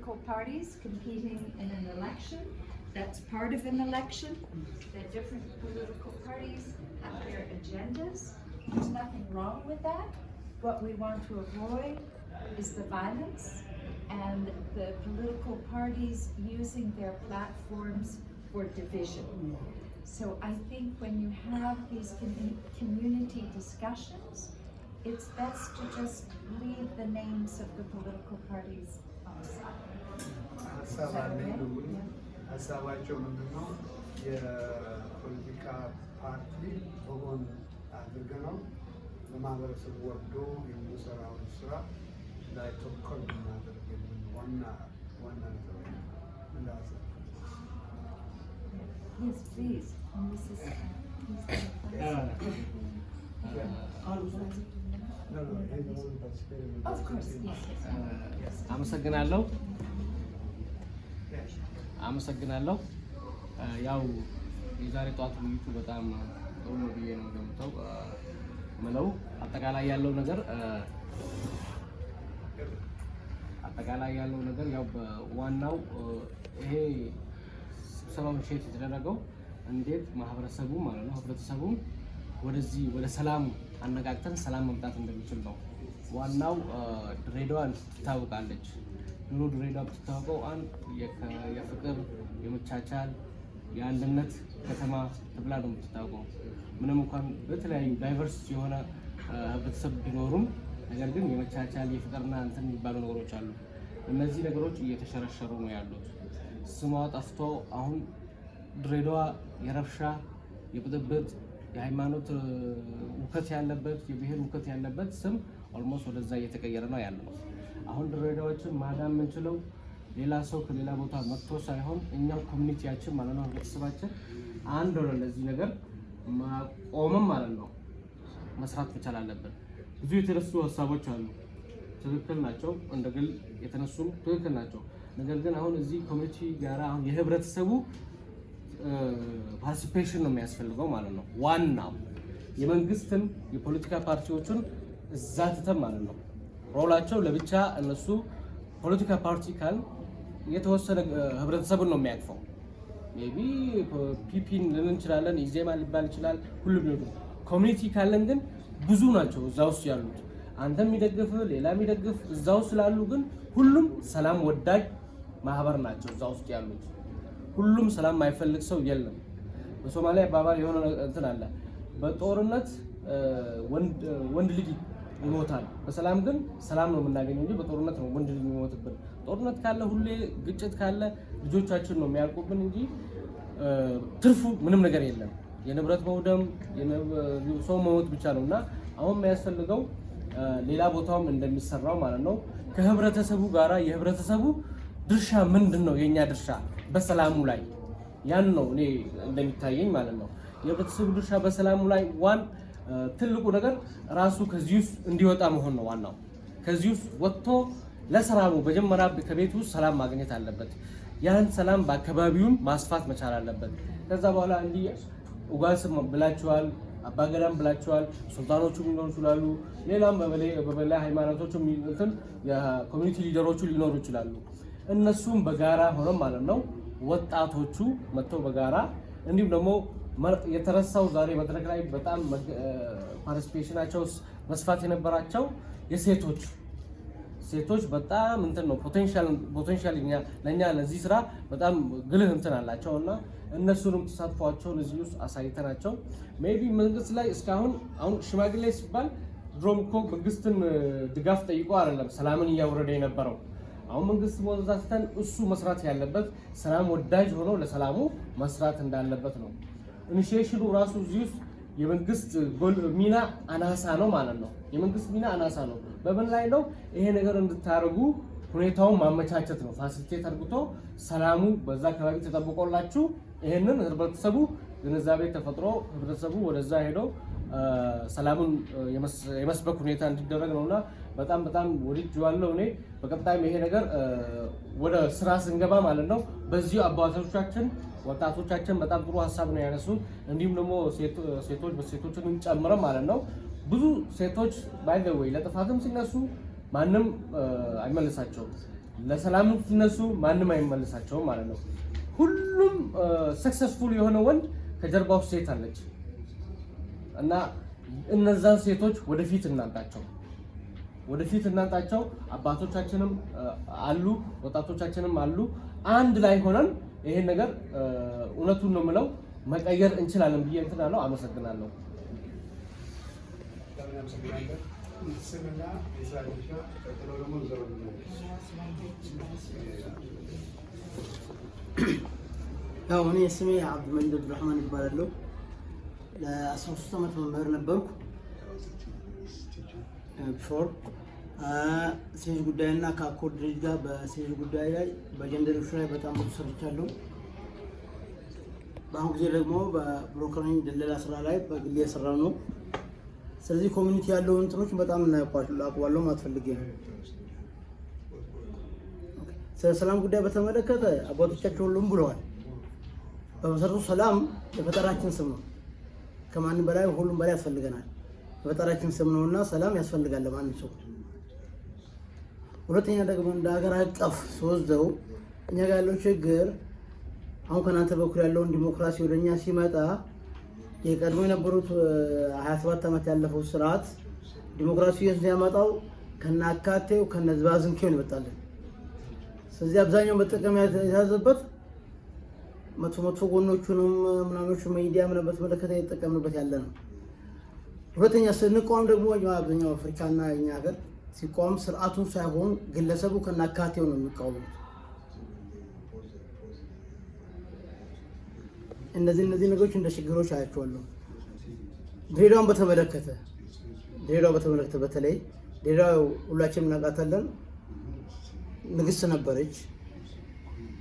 political parties competing in an election. That's part of an election. The different political parties have their agendas. There's nothing wrong with that. What we want to avoid is the violence and the political parties using their platforms for division. So I think when you have these community discussions, it's best to just leave the names of the political parties on the side. Is that okay? ሀሳባቸው ምንድነው? የፖለቲካ ፓርቲ በጎን አድርገነው ለማህበረሰቡ ወርዶ የሚሰራውን ስራ ላይ ተኮር እናደርግ የሚል ዋና ነገር እንዳሰ Yes, please. And this is of course, yes. አመሰግናለሁ። ያው የዛሬ ጧት ውይይቱ በጣም ጥሩ ነው ብዬ ነው ገምተው ምለው አጠቃላይ ያለው ነገር ያው በዋናው ይሄ ስብሰባውን ሼት የተደረገው እንዴት ማህበረሰቡ ማለት ነው ህብረተሰቡ ወደዚህ ወደ ሰላም አነጋግተን ሰላም መምጣት እንደሚችል ነው። ዋናው ድሬዳዋን ትታወቃለች። ድሬዳዋ ብትታወቀው አንድ የፍቅር የመቻቻል የአንድነት ከተማ ተብላ ነው የምትታወቀው። ምንም እንኳን በተለያዩ ዳይቨርስ የሆነ ህብረተሰብ ቢኖሩም ነገር ግን የመቻቻል የፍቅርና እንትን የሚባሉ ነገሮች አሉ። እነዚህ ነገሮች እየተሸረሸሩ ነው ያሉት። ስሟ ጠፍቶ አሁን ድሬዳዋ የረብሻ የብጥብጥ የሃይማኖት ውከት ያለበት የብሔር ውከት ያለበት ስም ኦልሞስት ወደዛ እየተቀየረ ነው ያለው። አሁን ድሬዳዎችን ማዳን የምንችለው ሌላ ሰው ከሌላ ቦታ መጥቶ ሳይሆን እኛው ኮሚኒቲያችን ማለት ነው ህብረተሰባችን አንድ ሆነ ለዚህ ነገር ማቆምም ማለት ነው መስራት መቻል አለብን። ብዙ የተነሱ ሀሳቦች አሉ፣ ትክክል ናቸው። እንደግል የተነሱ ትክክል ናቸው። ነገር ግን አሁን እዚህ ኮሚኒቲ ጋራ አሁን የህብረተሰቡ ፓርቲሲፔሽን ነው የሚያስፈልገው ማለት ነው። ዋናው የመንግስትን የፖለቲካ ፓርቲዎችን እዛ ትተን ማለት ነው ሮላቸው ለብቻ እነሱ ፖለቲካ ፓርቲ ካል የተወሰነ ህብረተሰቡን ነው የሚያቅፈው። ሜቢ ፒፒን ልን እንችላለን፣ ኢዜማ ሊባል ይችላል፣ ሁሉም ነው። ኮሚኒቲ ካለን ግን ብዙ ናቸው እዛ ውስጥ ያሉት። አንተም የሚደግፍ ሌላ የሚደግፍ እዛው ስላሉ ግን ሁሉም ሰላም ወዳጅ ማህበር ናቸው እዛ ውስጥ ያሉት። ሁሉም ሰላም የማይፈልግ ሰው የለም። በሶማሊያ አባባል የሆነ እንትን አለ፣ በጦርነት ወንድ ልጅ ይሞታል፣ በሰላም ግን ሰላም ነው የምናገኘው እንጂ በጦርነት ነው ወንድ ልጅ የሚሞትብን። ጦርነት ካለ ሁሌ ግጭት ካለ ልጆቻችን ነው የሚያልቁብን እንጂ ትርፉ ምንም ነገር የለም። የንብረት መውደም ሰው መሞት ብቻ ነውና አሁን የሚያስፈልገው ሌላ ቦታውም እንደሚሰራው ማለት ነው ከህብረተሰቡ ጋራ የህብረተሰቡ ድርሻ ምንድነው? የኛ ድርሻ በሰላሙ ላይ ያን ነው እኔ እንደሚታየኝ ማለት ነው። የህብረተሰቡ ድርሻ በሰላሙ ላይ ትልቁ ነገር ራሱ ከዚህ ውስጥ እንዲወጣ መሆን ነው ዋናው። ከዚህ ውስጥ ወጥቶ ለሰላሙ በመጀመሪያ ከቤቱ ሰላም ማግኘት አለበት። ያን ሰላም በአካባቢውን ማስፋት መቻል አለበት። ከዛ በኋላ እንዲህ ኡጋስም ብላችኋል፣ አባገዳም ብላችኋል፣ ሱልጣኖቹ ሊኖሩ ይችላሉ፣ ሌላም በበላይ ሃይማኖቶቹም እንትን የኮሚኒቲ ሊደሮቹ ሊኖሩ ይችላሉ። እነሱም በጋራ ሆነው ማለት ነው ወጣቶቹ መጥተው በጋራ እንዲሁም ደግሞ የተረሳው ዛሬ መድረክ ላይ በጣም ፓርቲሲፔሽናቸው መስፋት የነበራቸው ሴቶች በጣም እንትን ነው ፖቴንሻል ለኛ ለዚህ ስራ በጣም ግልህ እንትን አላቸውና እነሱንም ተሳትፏቸውን እዚህ ውስጥ አሳይተናቸው ሜቢ መንግስት ላይ እስካሁን አሁን ሽማግሌ ሲባል ድሮም እኮ መንግስትን ድጋፍ ጠይቆ አይደለም ሰላምን እያወረደ የነበረው። አሁን መንግስት ወዛተን እሱ መስራት ያለበት ሰላም ወዳጅ ሆኖ ለሰላሙ መስራት እንዳለበት ነው። ኢኒሺዬሽኑ ራሱ እዚህ ውስጥ የመንግስት ሚና አናሳ ነው ማለት ነው። የመንግስት ሚና አናሳ ነው። በምን ላይ ነው ይሄ ነገር እንድታረጉ ሁኔታውን ማመቻቸት ነው። ፋሲሊቴት አድርጎ ሰላሙ በዛ አካባቢ ተጠብቆላችሁ ይሄንን ህብረተሰቡ ግንዛቤ ተፈጥሮ ህብረተሰቡ ወደዛ ሄዶ ሰላሙን የመስበክ ሁኔታ እንዲደረግ ነውና በጣም ወድጄዋለሁ። እኔ በቀጣይም ይሄ ነገር ወደ ስራ ስንገባ ማለት ነው በዚሁ አባቶቻችን ወጣቶቻችን በጣም ጥሩ ሀሳብ ነው ያነሱት። እንዲሁም ደግሞ ሴቶችን ጨምረን ማለት ነው ብዙ ሴቶች ባይ ዘ ወይ ለጥፋትም ሲነሱ ማንም አይመልሳቸውም። ለሰላም ሲነሱ ማንም አይመልሳቸውም ማለት ነው። ሁሉም ሰክሰስፉል የሆነ ወንድ ከጀርባው ሴት አለች እና እነዛን ሴቶች ወደፊት እናንጣቸው። አባቶቻችንም አሉ፣ ወጣቶቻችንም አሉ። አንድ ላይ ሆነን ይሄን ነገር እውነቱን ነው የምለው መቀየር እንችላለን ብዬ እንትን አለው። አመሰግናለሁ። ያው እኔ ስሜ አብዱልረህማን ይባላለሁ። ለ13 ዓመት መምህር ነበርኩ። ቢፎር ሴቶች ጉዳይና ከአኮርድ ድርጅት ጋር በሴቶች ጉዳይ ላይ በጀንደሮች ላይ በጣም ብዙ ሰርቻለሁ። በአሁኑ ጊዜ ደግሞ በብሮከሪንግ ደለላ ስራ ላይ በግሌ የሰራ ነው። ስለዚህ ኮሚኒቲ ያለው እንትኖች በጣም እናውቀዋለሁ ማለት ፈልጌ ነው። ስለ ሰላም ጉዳይ በተመለከተ አባቶቻችን ሁሉም ብለዋል። በመሰረቱ ሰላም የፈጠራችን ስም ነው። ከማንም በላይ ሁሉም በላይ ያስፈልገናል። የፈጠራችን ስም ነውና ሰላም ያስፈልጋል ለማንም ሰው። ሁለተኛ ደግሞ እንደ ሀገር አቀፍ ስወስደው እኛ ጋር ያለው ችግር አሁን ከናንተ በኩል ያለውን ዲሞክራሲ ወደኛ ሲመጣ የቀድሞ የነበሩት 27 ዓመት ያለፈው ስርዓት ዲሞክራሲውን ሲያመጣው ከናካቴው ከነዝባዝንኬው ይመጣልን። ስለዚህ አብዛኛው መጠቀም የተያዘበት መጥፎ ጎኖቹንም ምናምኖቹ ሚዲያ ምናምን በተመለከተ የተጠቀምንበት ያለ ነው። ሁለተኛ ስንቋም ደግሞ አብዛኛው አፍሪካና የኛ ሀገር ሲቋም ስርዓቱን ሳይሆን ግለሰቡ ከናካቴው ነው የሚቃወሙት። እነዚህ ነገሮች እንደ ችግሮች አያቸዋለሁ። ድሬዳዋን በተመለከተ በተለይ ድሬዳዋ ሁላችንም እናውቃታለን። ንግስት ነበረች።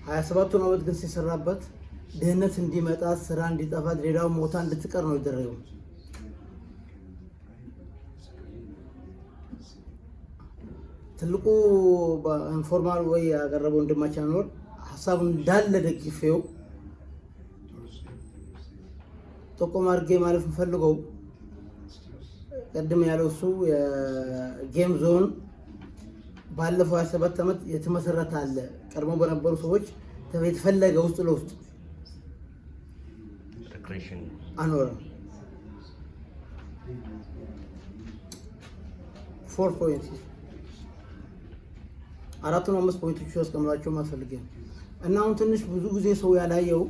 27 ዓመት ግን ሲሰራበት ድህነት እንዲመጣ ስራ እንዲጠፋ ድሬዳዋ ሞታ እንድትቀር ነው የተደረገው። ትልቁ በኢንፎርማል ወይ ያቀረበው ወንድማችን ነው ሀሳቡን እንዳለ ደግፌው ጥቆም አድርጌ ማለት ፈልገው ቀድም ያለው እሱ የጌም ዞን ባለፈው 27 ዓመት የተመሰረተ አለ። ቀድሞ በነበሩ ሰዎች የተፈለገ ውስጥ ለውስጥ አኖረ 4 ፖይንት 4 ፖይንቶች ያስቀምጣቸው ማስፈልገ እና አሁን ትንሽ ብዙ ጊዜ ሰው ያላየው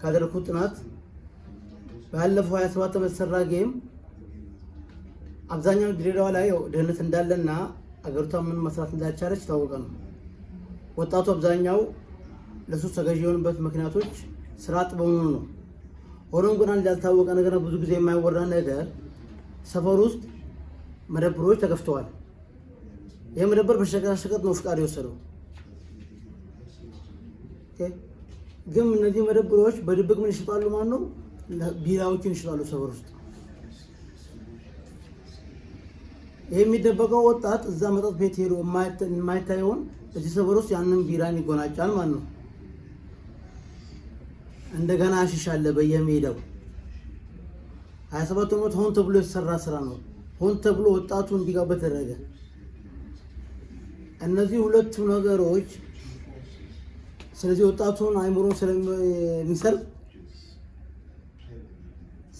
ካደረኩት ጥናት ባለፈው 27 ዓመት ሰራ ጌም አብዛኛው ድሬዳዋ ላይ ድህነት እንዳለና አገሪቷ ምን መስራት እንዳልቻለች ታወቀ ነው። ወጣቱ አብዛኛው ለሱስ ተገዢ የሆነበት ምክንያቶች ስራ አጥ በመሆኑ ነው። ሆኖም ግን አንድ ያልታወቀ ነገር ብዙ ጊዜ የማይወራ ነገር ሰፈር ውስጥ መደብሮች ተከፍተዋል። ይሄ መደብር በሸቀጥ ነው ፍቃድ የወሰደው። ግን እነዚህ መደብሮች በድብቅ ምን ይሽጣሉ ማለት ነው? ቢራዎችን ይሽጣሉ ሰፈር ውስጥ። ይሄ የሚደበቀው ወጣት እዛ መጠጥ ቤት ሄዶ የማይታየውን እዚህ ሰፈር ውስጥ ያንን ቢራን ይጎናጫል ማለት ነው። እንደገና አሽሻለ በየሜዳው 27 ዓመት ሆን ተብሎ የተሰራ ስራ ነው። ሆን ተብሎ ወጣቱ እንዲጋበት ተደረገ። እነዚህ ሁለቱ ነገሮች ስለዚህ ወጣቱን አይምሮን ስለሚሰርቅ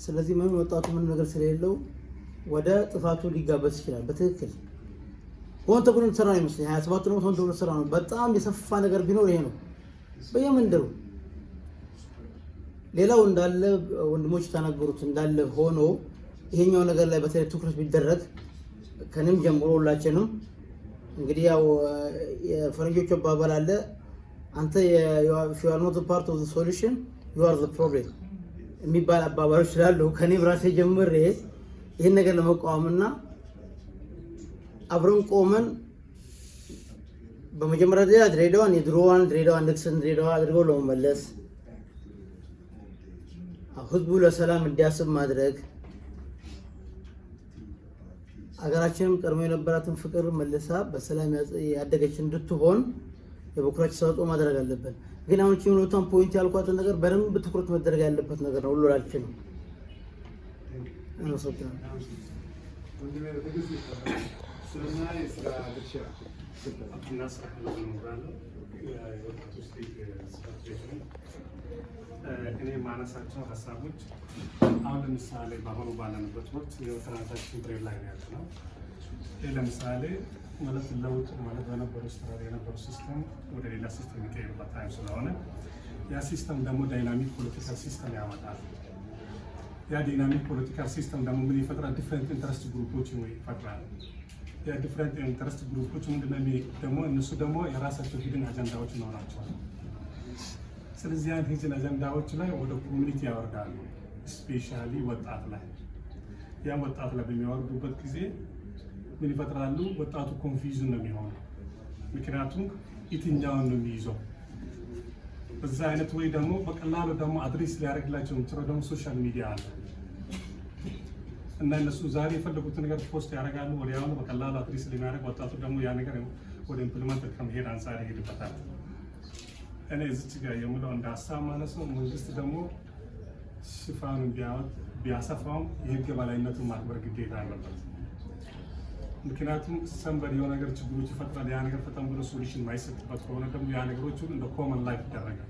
ስለዚህ ምን ወጣቱ ምን ነገር ስለሌለው ወደ ጥፋቱ ሊጋበዝ ይችላል። በትክክል ሆን ተብሎ የተሰራ ነው ይመስለኝ 27 ዓመት ሆን ተብሎ የተሰራ ነው። በጣም የሰፋ ነገር ቢኖር ይሄ ነው። በየመንደሩ ሌላው እንዳለ ወንድሞች ተናገሩት እንዳለ ሆኖ ይሄኛው ነገር ላይ በተለይ ትኩረት ቢደረግ ከንም ጀምሮ ሁላችንም እንግዲህ ያው የፈረንጆቹ አባባል አለ አንተ you are not a part of the solution you are the problem የሚባል አባባሎች ስላሉ ከኔ ራሴ ጀምሬ ይሄን ነገር ለመቋቋምና አብረን ቆመን በመጀመሪያ ደረጃ ድሬዳዋን የድሮዋን ድሬዳዋን ንግስን ድሬዳዋ አድርገው ለመመለስ ህዝቡ ለሰላም እንዲያስብ ማድረግ አገራችንም ቀድሞ የነበራትን ፍቅር መልሳ በሰላም ያደገች እንድትሆን የበኩራችን አስተዋጽኦ ማድረግ አለብን። ግን አሁን እቺ ሁለቱን ፖይንት ያልኳትን ነገር በደንብ ትኩረት መደረግ ያለበት ነገር ነው። ሁላችን ነው። ስምና የስራ ድርሻ እና ስራ ነው የወጣቶች ሊግ ጽሕፈት ቤት ነው። እኔ የማነሳቸው ሀሳቦች አሁን ለምሳሌ በአሁኑ ባለንበት ወቅት የትራንዛክሽን ብሬድ ላይ ነው ያለነው። ይህ ለምሳሌ ማለት ለውጥ ማለት በነበሩ ስራ የነበሩ ሲስተም ወደ ሌላ ሲስተም የሚቀይሩበት ታይም ስለሆነ ያ ሲስተም ደግሞ ዳይናሚክ ፖለቲካል ሲስተም ያመጣል። ያ ዳይናሚክ ፖለቲካል ሲስተም ደግሞ ምን ይፈጥራል? ዲፍረንት ኢንተረስት ግሩፖች ይፈጥራል። ያ ዲፍረንት ኢንተረስት ግሩፖች ምንድነው ደግሞ እነሱ ደግሞ የራሳቸው ሂድን አጀንዳዎች ይኖራቸዋል። ስለዚህ ያን ሂድን አጀንዳዎች ላይ ወደ ኮሚኒቲ ያወርዳሉ። ስፔሻሊ ወጣት ላይ ያ ወጣት ላይ በሚያወርዱበት ጊዜ ምን ይፈጥራሉ? ወጣቱ ኮንፊውዝን ነው የሚሆነው። ምክንያቱም የትኛውን ነው የሚይዘው? በዛ አይነት ወይ ደግሞ በቀላሉ ደግሞ አድሬስ ሊያደርግላቸው የሚችለው ደግሞ ሶሻል ሚዲያ አለ እና እነሱ ዛሬ የፈለጉትን ነገር ፖስት ያደርጋሉ። ወዲያውኑ በቀላሉ አድሬስ ሊያደርግ ወጣቱ ደግሞ ያ ነገር ወደ ኢምፕሊመንት ከመሄድ አንጻር ይሄድበታል። እኔ እዚች ጋር የምለው እንደ ሀሳብ ማለት ነው። መንግስት ደግሞ ሽፋኑን ቢያሰፋውም የህግ በላይነቱን ማክበር ግዴታ አለበት። ምክንያቱም ሰንበር የሆነ ነገር ችግሮች ይፈጥራል። ያ ነገር ፈጠን ብሎ ሶሉሽን የማይሰጥበት ከሆነ ደግሞ ያ ነገሮች ሁሉ እንደ ኮመን ላይፍ ይደረጋል።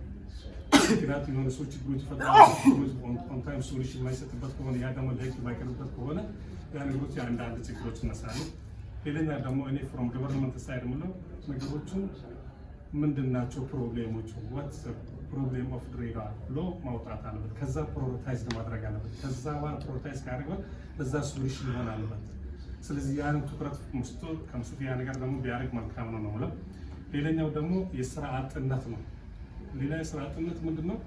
ምክንያቱም የሆነ ሰዎች ችግሮች ይፈጥራል፣ ኦን ታይም ሶሉሽን የማይሰጥበት ከሆነ ያ ደግሞ ለህግ የማይቀርብበት ከሆነ ያ ነገሮች አንዳንድ ችግሮች ይነሳሉ። ሌላኛ ደግሞ እኔ ፍሮም ገቨርንመንት ሳይድ የምለው ነገሮቹን ምንድን ናቸው ፕሮብሌሞቹ ዋትስ ፕሮብሌም ኦፍ ድሬዳዋ ብሎ ማውጣት አለበት። ከዛ ፕሮሪታይዝ ማድረግ አለበት። ከዛ በኋላ ፕሮሪታይዝ ካደረገ በዛ ሶሉሽን ይሆን አለበት። ስለዚህ ያን ትኩረት ከምስቱ ያ ነገር ደግሞ ቢያደርግ መልካም ነው ነው። ሌላኛው ደግሞ የስራ አጥነት ነው። ሌላ የስራ አጥነት ምንድነው?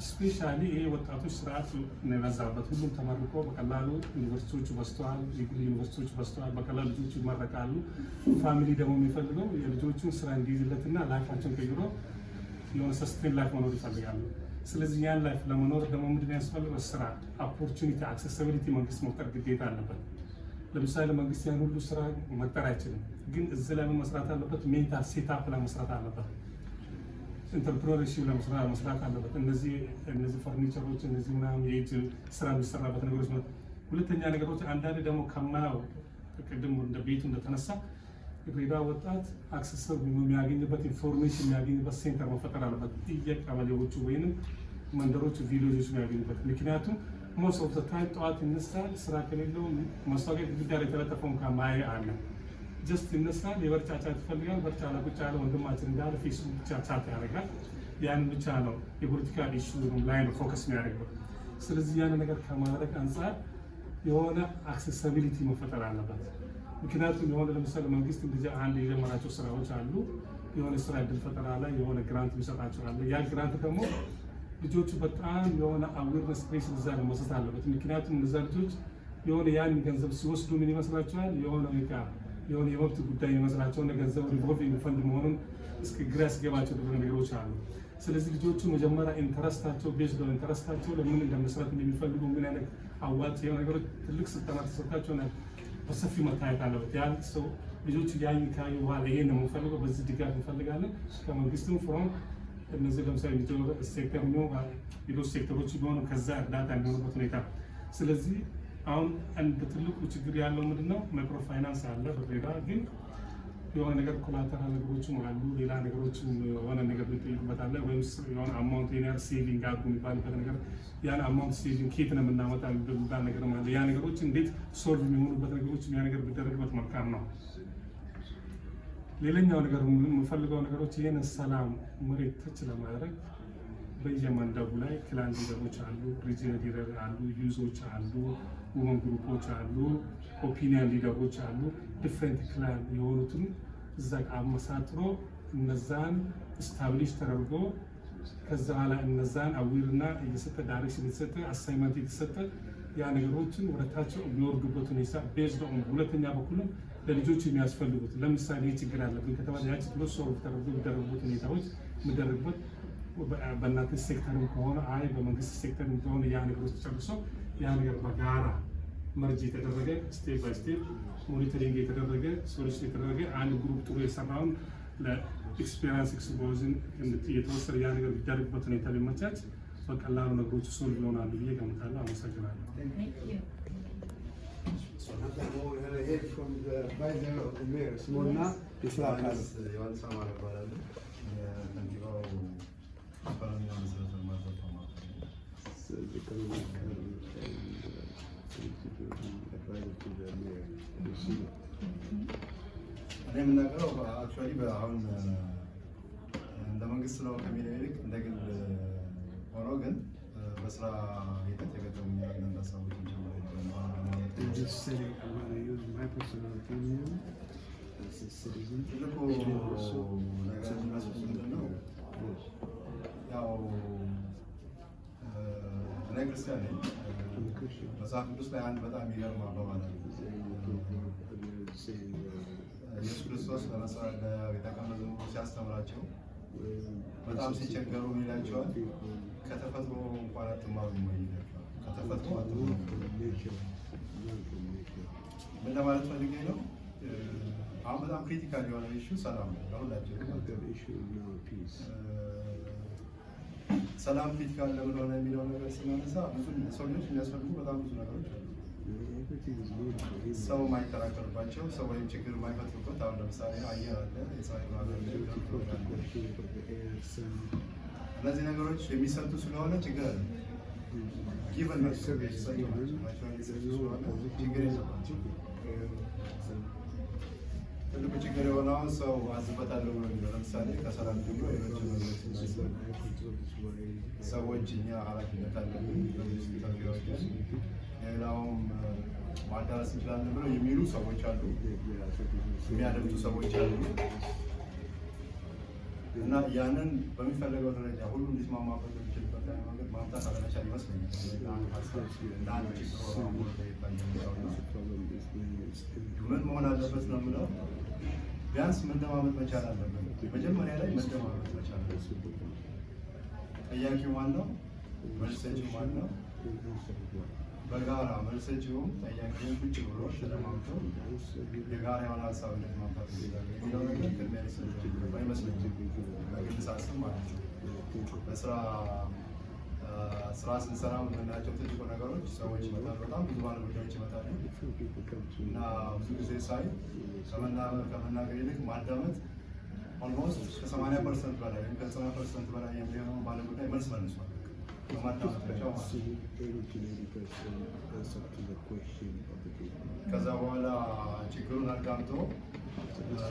ስፔሻሊ ይሄ ወጣቶች ስርዓት ነው የበዛበት። ሁሉም ተመርቆ በቀላሉ ዩኒቨርሲቲዎቹ በዝተዋል፣ የግል ዩኒቨርሲቲዎች በዝተዋል። በቀላሉ ልጆቹ ይመረቃሉ። ፋሚሊ ደግሞ የሚፈልገው የልጆቹን ስራ እንዲይዝለትና ላይፋቸውን ቀይሮ የሆነ ሰስቴን ላይፍ መኖር ይፈልጋሉ። ስለዚህ ያን ላይፍ ለመኖር ደግሞ ምንድን ያስፈልገው? ስራ ኦፖርቹኒቲ፣ አክሴሲቢሊቲ መንግስት መፍጠር ግዴታ አለበት። ለምሳሌ መንግስት ያን ሁሉ ስራ መቅጠር አይችልም፣ ግን እዚህ ላይ መስራት አለበት። ሜንታል ሴታፕ ላይ መስራት አለበት። ኢንተርፕረነርሺፕ ላይ መስራት አለበት። እነዚህ ፈርኒቸሮች እነዚህ ምናምን የእጅ ስራ የሚሰራበት ነገሮች። ሁለተኛ ነገሮች አንዳንድ ደግሞ ከማያው ቅድም እንደ ቤቱ እንደተነሳ የድሬዳዋ ወጣት አክሰሰብ የሚያገኝበት ኢንፎርሜሽን የሚያገኝበት ሴንተር መፈጠር አለበት። የቀበሌዎቹ ወይንም መንደሮች ቪሌጆች የሚያገኙበት። ምክንያቱም ሞስት ኦፍ ዘ ታይም ጠዋት ይነሳል፣ ስራ ከሌለው ማስታወቂያ ግድግዳ ላይ የተለጠፈውን ከማየ አለ ጀስት ይነሳል፣ የበርጫ ቻት ይፈልጋል። በርጫ ላይ ቁጭ ያለ ወንድማችን እንዳለ ፌስቡክ ብቻ ቻት ያደርጋል። ያን ብቻ ነው የፖለቲካ ኢሹ ላይ ነው ፎከስ የሚያደርገው። ስለዚህ ያን ነገር ከማድረግ አንጻር የሆነ አክሴሲቢሊቲ መፈጠር አለበት። ምክንያቱም የሆነ ለምሳሌ መንግስት እንደዚህ አንድ የጀመራቸው ስራዎች አሉ። የሆነ ስራ እድል ፈጠራ ላይ የሆነ ግራንት የሚሰጣቸው አለ። ያ ግራንት ደግሞ ልጆቹ በጣም የሆነ አዌርነስ ፕሬስ እዛ ነው መስጠት አለበት። ምክንያቱም እነዛ ልጆች የሆነ ያን ገንዘብ ሲወስዱ ምን ይመስላቸዋል? የሆነ የመብት ጉዳይ ይመስላቸውና ገንዘብ ሪቮልቪንግ ፈንድ መሆኑን እስከ ግራ ያስገባቸው ብዙ ነገሮች አሉ። ስለዚህ ልጆቹ መጀመሪያ ኢንተረስታቸው ቤዝድ ኦን ኢንተረስታቸው ለምን እንደመስራት እንደሚፈልጉ ምን አይነት አዋጭ የሆነ ነገሮች ትልቅ ስልጠና ተሰጥቷቸው በሰፊ መታየት አለበት። ያን ሰው ልጆቹ ያን ካዩ በኋላ ይሄን ነው የምንፈልገው፣ በዚህ ድጋፍ እንፈልጋለን ከመንግስትም ፍሮም እነዚህ ለምሳሌ ሴክተር ነው ሌሎች ሴክተሮች ቢሆኑ ከዛ እርዳታ የሚሆኑበት ሁኔታ። ስለዚህ አሁን አንድ ትልቁ ችግር ያለው ምንድነው? ማይክሮ ፋይናንስ አለ በድሬዳዋ፣ ግን የሆነ ነገር ኮላተራል ነገሮችም አሉ፣ ሌላ ነገሮችም የሆነ ነገር ሊጠይቁበት አለ። ወይም የሆነ አማውንት የኒር ሴቪንግ አድርጉ የሚባልበት ነገር፣ ያን አማውንት ሴቪንግ ኬት ነው የምናመጣ የሚባል ነገር አለ። ያ ነገሮች እንዴት ሶልቭ የሚሆኑበት ነገሮች ያ ነገር ቢደረግበት መልካም ነው። ሌላኛው ነገር የምፈልገው ነገሮች ይህን ሰላም መሬት ተች ለማድረግ በየመንደቡ ላይ ክላን ሊደሮች አሉ፣ ሪጅን ሊደር አሉ፣ ዩዞች አሉ፣ ውመን ግሩፖች አሉ፣ ኦፒኒየን ሊደሮች አሉ። ዲፍረንት ክላን የሆኑትን እዛ አመሳጥሮ እነዛን ስታብሊሽ ተደርጎ ከዛ በኋላ እነዛን አዊርና እየሰጠ ዳይሬክሽን የተሰጠ አሳይመንት የተሰጠ ያ ነገሮችን ወደታቸው የሚወርዱበት ሁኔታ ቤዝድ ኦን። ሁለተኛ በኩልም ለልጆች የሚያስፈልጉት ለምሳሌ ችግር አለብን ከተባለ ያ ችግሮች ሶልቭ ተደርጎ የሚደረጉበት ሁኔታዎች የሚደረግበት በእናንተ ሴክተርም ከሆነ በመንግስት ሴክተርም ከሆነ ያ ነገሮች ጨርሶ ያ ነገር በጋራ መርጅ የተደረገ ስቴፕ ባይ ስቴፕ ሞኒተሪንግ የተደረገ ሶሉሽን የተደረገ አንድ ግሩፕ ጥሩ የሰራውን ለኤክስፔሪንስ ኤክስፖዝን የተወሰነ ያ ነገር ቢደረግበት ሁኔታ ሊመቻች በቀላሉ ነገሮች ሶልቭ ይሆናሉ ብዬ ገምታለሁ። አመሰግናለሁ። So now we're going to hear from the ስሙና የስራ አካል ዮሐንስ አማረ እባላለሁ። የከንቲባው ኢኮኖሚና መሰረተ ልማት ተቋማት እኔ የምናገረው አክቹዋሊ አሁን እንደ መንግስት ነው ከሚለው ይልቅ እንደ ግል ሆኖ ግን በስራ ሂደት የገጠሙኝ አንዳንድ ሀሳቦችን ትልቁ ነገር የሚመስሉት ምንድን ነው? ያው እኔ ክርስቲያን ነኝ። መጽሐፍ ቅዱስ ላይ አንድ በጣም የሚገርም አባባል አለ። ኢየሱስ ክርስቶስ ለቤተ መዛሙርቱ ሲያስተምራቸው በጣም ሲቸገሩ ይላቸዋል፣ ከተፈጥሮ እንኳን አትማሩም ወይ ይላቸዋል። ከተፈጥሮ አትማሩም። ምን ለማለት ፈልጌ ነው? አሁን በጣም ክሪቲካል የሆነ ኢሹ ሰላም ነው ለሁላችን። ሰላም ክሪቲካል ለምን ሆነ የሚለው ነገር ስናነሳ ብዙ ሰው ልጆች የሚያስፈልጉ በጣም ብዙ ነገሮች አሉ። ሰው የማይከራከርባቸው ሰው ወይም ችግር የማይፈጥሩበት አሁን ለምሳሌ አየር አለ፣ የፀሐይ እነዚህ ነገሮች የሚሰጡ ስለሆነ ችግር አለ። ጊቨን ችግር የለባቸው። ትልቁ ችግር የሆነውን ሰው አዝበታለሁ ብሎ የሚለው ለምሳሌ ከሰላም ጀምሮ ሌሎች ሰዎች እኛ ኃላፊነት አለብን ተርቢያዎችን ሌላውም ማዳረስ እንችላለን ብለው የሚሉ ሰዎች አሉ፣ የሚያደምጡ ሰዎች አሉ። እና ያንን በሚፈለገው ደረጃ ሁሉ እንዲስማማበት የሚችልበት መንገድ ማምጣት አለመቻል ይመስለኛል። ምን መሆን አለበት ነው የምለው፣ ቢያንስ መደማመጥ መቻል አለበት። መጀመሪያ ላይ መደማመጥ መቻል አለበት። ጠያቂው ማን ነው? መልስ ሰጪው ማን ነው? በጋራ መልስ ሰጪውም ጠያቂውን ቁጭ ብሎ ተደማምጠው የጋራ የሆነ ሀሳብ እንዴት ማምጣት ይችላል የሚለው ነገር ቅድሚያ ሊሰጠው ይመስለኛል። በግል ሳስብ ማለት ነው። ስራ ስንሰራ የምናያቸው ትልቁ ነገሮች ሰዎች ይመጣሉ፣ በጣም ብዙ ባለጉዳዮች ይመጣሉ እና ብዙ ጊዜ ሳይ ከመናገር ይልቅ ማዳመጥ ኦልሞስት ከ80% በላይ ወይም ከ90% በላይ የሚሆነው ባለጉዳይ መልስ መልሷል። ከዛ በኋላ ችግሩን አዳምጦ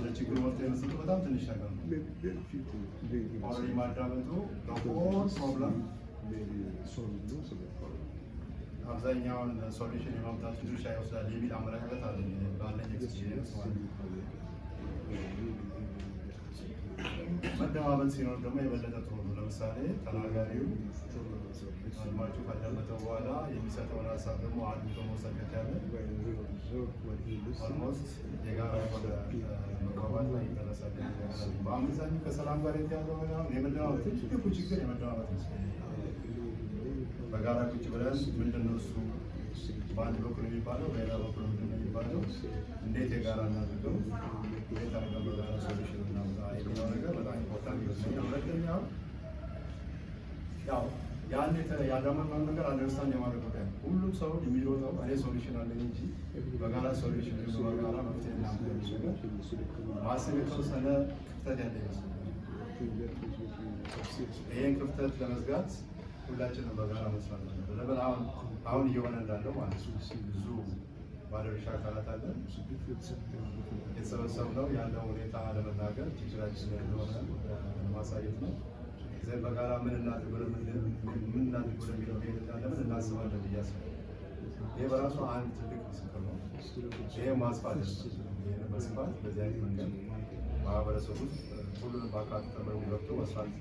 ለችግሩ መፍትሄ መስጠቱ በጣም ትንሽ ነገር ነው። ኦልሬዲ ማዳመጡ ለሆል ፕሮብለም አብዛኛውን ሶሉሽን የማምጣቱ ድርሻ ይወስዳል የሚል አመለካከት አለኝ ባለኝ ኤክስፒሪየንስ ማለት ነው። መደማመጥ ሲኖር ደግሞ የበለጠ ጥሩ ነው። ለምሳሌ ተናጋሪው አድማጩ ካዳመጠ በኋላ የሚሰጠውን ሀሳብ ደግሞ አድምጦ መውሰድ ከቻለ ኦልሞስት የጋራ የሆነ መግባባት ላይ ይደረሳል። በአመዛኙ ከሰላም ጋር የተያዘው የመደማመጥ ትልቁ ችግር የመደማመጥ ይመስለኛል። በጋራ ቁጭ ብለን ምንድን ነው እሱ በአንድ በኩል የሚባለው በሌላ በኩል ምንድን ነው የሚባለው፣ እንዴት የጋራ እናድርገው፣ እንዴት አድርገን በጋራ ሶሉሽን እናምጣ የሚለው ነገር በጣም ኢምፖርታንት ይመስለኛል። ሁለተኛው ያው ያን ያዳመጥነውን ነገር አንደርስታንድ የማድረግ ጉዳይ ነው። ሁሉም ሰው የሚሮጠው እኔ ሶሉሽን አለኝ እንጂ በጋራ ሶሉሽን በጋራ መፍትሄ እናምጣ የሚል ነገር ማሰብ የተወሰነ ክፍተት ያለ ይመስለኛል። ይህን ክፍተት ለመዝጋት ሁላችንም በጋራ መስራት አለብን። ለምን አሁን እየሆነ እንዳለው ማለት ነው። ብዙ ባለድርሻ አካላት አለ የተሰበሰብነው ያለው ሁኔታ ለመናገር ችግራችን እንደሆነ ለማሳየት ነው። ዘን በጋራ ምን እናድርግ ወደሚለው ሄድ እንዳለምን እናስባለን ብዬ አስባለሁ። ይህ በራሱ አንድ ትልቅ ምስክር ነው። ይህ ማስፋት ይህን መስፋት በዚህ አይነት መንገድ ማህበረሰቡ ውስጥ ሁሉንም በአካባቢ መልኩ ገብቶ መስራት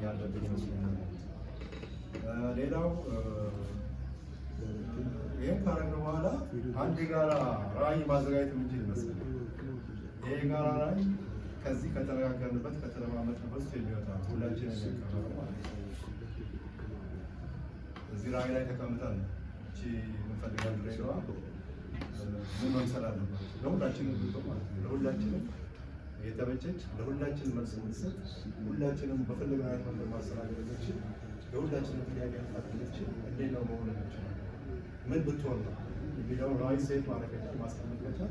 ያለብን ይመስለኛል። ሌላው ይህን ካረግን በኋላ አንድ የጋራ ራዕይ ማዘጋጀት የምንችል ይመስላል። ይህ የጋራ ራዕይ ከዚህ ከተነጋገርንበት ከተለማመጥንበት ውስጥ የሚወጣ ሁላችንም የሚያቀርበው ማለት ነው። እዚህ ራዕይ ላይ ተቀምጠን እቺ የምንፈልጋት ድሬዳዋ ምን መምሰል አለበት ለሁላችንም ማለት ነው። ለሁላችንም የተመቸች ለሁላችንም መልስ የምትሰጥ ሁላችንም በፈለግነው አይነት መንገድ ማስተናገድ የምትችል ለሁላችንም ጥያቄ መፍታት የምትችል እንዴት ነው መሆን የምችለው? ምን ብትሆን ነው የሚለውን ራይት ሴት ማስቀመጥ ከቻል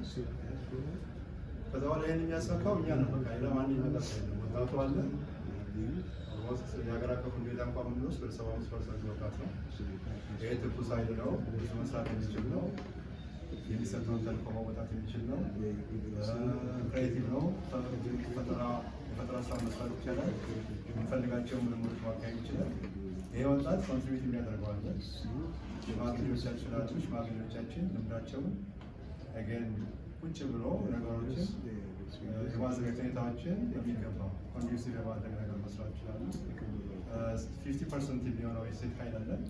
ከዛ በኋላ ይህን የሚያሳካው እኛ ነው። በቃ ሌላ ማንም ነገር ሳይሆን ወጣቱ አለ ኦልሞስት የሀገር አቀፍ ሁኔታ እንኳን የምንወስድ ወደ 75% ወጣት ነው። ይሄ ትኩስ ኃይል ነው። ብዙ መስራት የሚችል ነው። የሚሰጠውን ተልዕኮ መወጣት የሚችል ነው። ክሬቲቭ ነው። የፈጠራ ስራ መስራት ይቻላል። የምንፈልጋቸው ምርምሮች ማካሄድ ይችላል። ይሄ ወጣት ኮንትሪቢዩት የሚያደርገዋለን። ሽማግሌዎቻችን አሉ። ሽማግሌዎቻችን ልምዳቸውን ገን ቁጭ ብሎ ነገሮችን የማዘጋጀት ሁኔታዎችን የሚገባ ኮንዱሲቭ የማድረግ ነገር መስራት ይችላሉ። 50% የሚሆነው የሴት ኃይል አለን።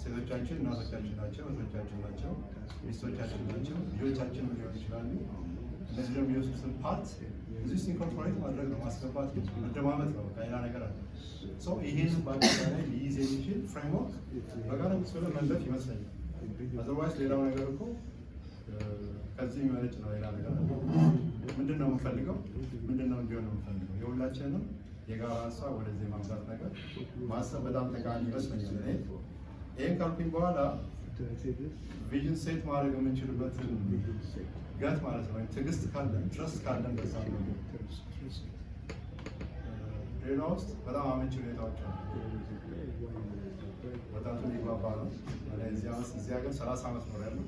ሴቶቻችን እናቶቻችን ናቸው፣ እህቶቻችን ናቸው፣ ሚስቶቻችን ናቸው፣ ልጆቻችን ሊሆን ይችላሉ። እነዚህ ደግሞ የሚወስዱትን ፓርት እዚህ ውስጥ ኢንኮርፖሬት ማድረግ ነው፣ ማስገባት ነው፣ መደማመጥ ነው። ሌላ ነገር አለ። ይሄንን በአጠቃላይ ሊይዝ የሚችል ፍሬምወርክ በጋራ ምስለ መንደፍ ይመስለኛል። አዘርዋይስ ሌላው ነገር እኮ ከዚህ የሚመነጭ ነው። ሌላ ነገር ምንድን ነው የምንፈልገው? ምንድን ነው እንዲሆን ነው የምንፈልገው? የሁላችንም የጋራ ሀሳብ ወደዚህ ማምጣት ነገር ማሰብ በጣም ጠቃሚ ይመስለኛል። እኔ ይህን ካልኩኝ በኋላ ቪዥን ሴት ማድረግ የምንችልበትን ገት ማለት ነው፣ ትዕግስት ካለን ትረስት ካለን በዛ ነው። ሌላ ውስጥ በጣም አመቺ ሁኔታዎች አሉ። ወጣቱ ሊግባባ ነው። እዚህ ሀገር 30 ዓመት ነው ያለው።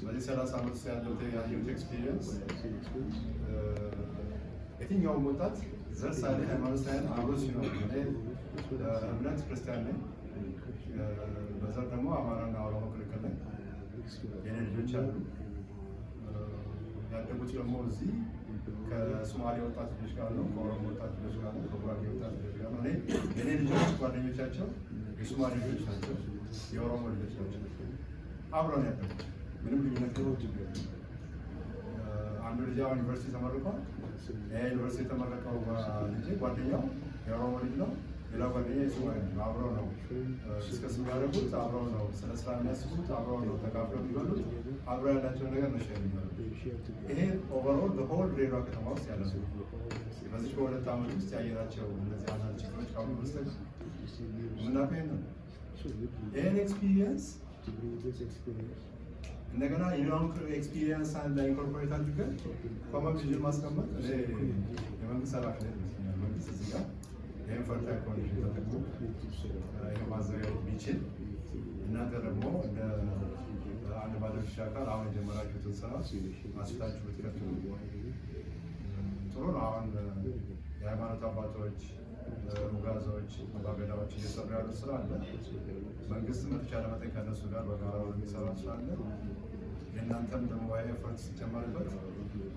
በዚህ 30 ዓመት ውስጥ ያየሁት ኤክስፒሪየንስ የትኛውም ወጣት ዘር ሳይል ሃይማኖት ሳይል አብሮ ሲኖር እምነት ክርስቲያን ነኝ፣ በዘር ደግሞ አማራና ኦሮሞ ክልክል ነኝ። የኔ ልጆች አሉ ያደጉት ደግሞ እዚህ ከሶማሌ ወጣት ልጆች ጋር ነው፣ ከኦሮሞ ወጣት ልጆች ጋር ነው፣ ከጉራጌ ወጣት ልጆች ጋር ነው። የኔ ልጆች ጓደኞቻቸው የሶማሌ ልጆች ናቸው፣ የኦሮሞ ልጆች ናቸው። አብረን ያደጉት ምንም ልዩነት ነው። አንዱ ልጅ አሁን ዩኒቨርሲቲ ተመርቋል። ዩኒቨርሲቲ የተመረቀው ልጅ ጓደኛው የኦሮሞ ልጅ ነው፣ ሌላው ጓደኛ የሶማሌ ልጅ ነው። አብረው ነው ዲስከስ የሚያደርጉት፣ አብረው ነው ስለ ስራ የሚያስቡት፣ አብረው ነው ተካፍለው የሚበሉት፣ አብረው ያላቸውን ነገር ነው ሼር የሚያደርጉት። ይሄ ኦቨርኦል በሆል ድሬዳዋ ከተማ ውስጥ ያለ ነው። በዚህ በሁለት ዓመት ውስጥ ያየናቸው እነዚህ አንዳንድ ችግሮች ካሉ በስተቀር የምናውቀው ይሄን ነው። ይህን ኤክስፒሪየንስ እንደገና የሌላውን ኤክስፒሪየንስ አንድ ላይ ኢንኮርፖሬት አድርገን ኮመን ቪዥን ማስቀመጥ የመንግስት ኃላፊነት ይመስለኛል። መንግስት እዚህ ጋር ይህን ፈርታይል ኮንዲሽን ተጠቅሞ ይህ ማዘጋጀት ቢችል፣ እናንተ ደግሞ እንደ አንድ ባለድርሻ አካል አሁን የጀመራችሁትን ስራ አስታችሁ ብትቀጥሉ ጥሩ ነው። አሁን የሃይማኖት አባቶች፣ ሙጋዞች፣ አባገዳዎች እየሰሩ ያሉት ስራ አለ። መንግስት በተቻለ መጠን ከእነሱ ጋር በጋራ የሚሰራ ስራ አለ። የእናንተም ደግሞ ኤፈርት ሲጨመርበት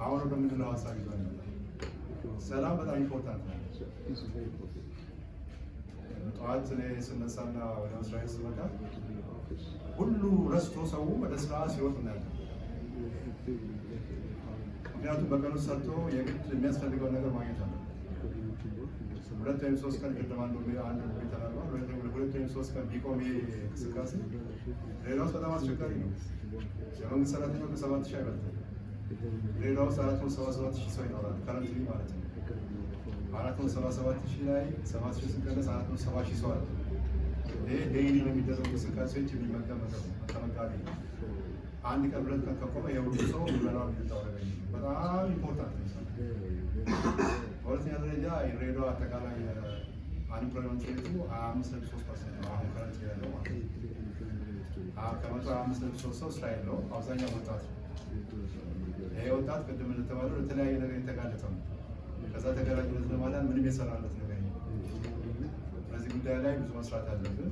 አሁን ወደምንለው ሀሳብ ይዞ ይመጣል። ሰላም በጣም ኢምፖርታንት ነው። ጠዋት እኔ ስነሳና ወደ መስሪያ ቤት ስመጣ ሁሉ ረስቶ ሰው ወደ ስራ ሲወጥ እናያለን። ምክንያቱም በቀኑ ሰርቶ የግድ የሚያስፈልገው ነገር ማግኘት አለ። 2 ወይም 3 ቀን ቅድም አንዱ ተናግሯል። 2 ወይም 3 ቀን ቢቆም እንቅስቃሴ ሌላው በጣም አስቸጋሪ ነው። የመንግስት ሰራተኛው ከ7,000 አይበልጥም። ሌላው 477,000 ሰው ይኖራል ከረንትሊ ማለት ነው። 477,000 ላይ 7,000 ሲቀነስ 470,000 ሰው አለ። ይሄ ዴይሊ የሚደረጉ እንቅስቃሴዎች የሚመገብ ነገር ነው። ተመጋቢ ነው። አንድ ቀን 2 ቀን ከቆመ የሁሉ ሰው የሚበላው የሚጠጣው ነገር በጣም ኢምፖርታንት ነው። በሁለተኛ ደረጃ የድሬዳዋ አጠቃላይ አንኢምፕሎይመንት ሬቱ 25.3% ነው። አሁን ከረንት ያለው ማለት ነው። ከመቶ 25.3 ሰው ስራ የለውም። አብዛኛው ወጣት ነው። ይሄ ወጣት ቅድም እንደተባለው ለተለያየ ነገር የተጋለጠ ነው። ከዛ ተጋላጭነት ለማዳን ምንም የሰራለት ነገር ነው። በዚህ ጉዳይ ላይ ብዙ መስራት አለብን።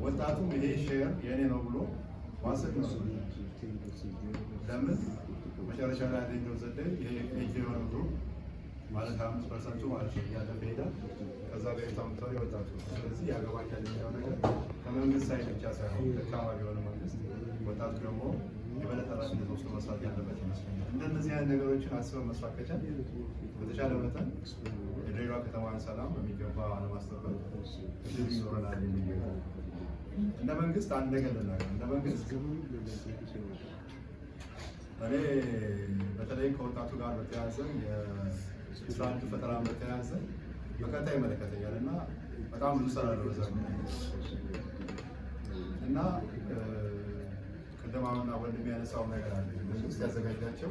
ወጣቱም ይሄ ሼር የእኔ ነው ብሎ ማሰብ ነው። ለምን መጨረሻ ላይ ያገኘው ዘዴ ይሄ የሆነ ግሩፕ ማለት 25% ማለት ነው እያለፈ ሄዳል። ከዛ ጋር የታምታው ወጣቱ ስለዚህ ያገባኛል የሚለው ነገር ከመንግስት ሳይድ ብቻ ሳይሆን ደካማ የሆነ መንግስት ወጣቱ ደግሞ የበለጠ ኃላፊነት ወስዶ መስራት ያለበት ይመስለኛል። እንደነዚህ አይነት ነገሮችን አስበን መስራት ከቻል በተሻለ መጠን የድሬዳዋ ከተማን ሰላም በሚገባ ለማስጠበቅ እድል ይኖረናል የሚል እንደ መንግስት አንድ ነገር ልናገር። እንደ መንግስት እኔ በተለይ ከወጣቱ ጋር በተያያዘ የስራ ዕድል ፈጠራ በተያያዘ በቀጥታ ይመለከተኛል እና በጣም ብዙ ስራ ነው በዛ እና ቅድማውና ወንድም ያነሳው ነገር አለ። መንግስት ያዘጋጃቸው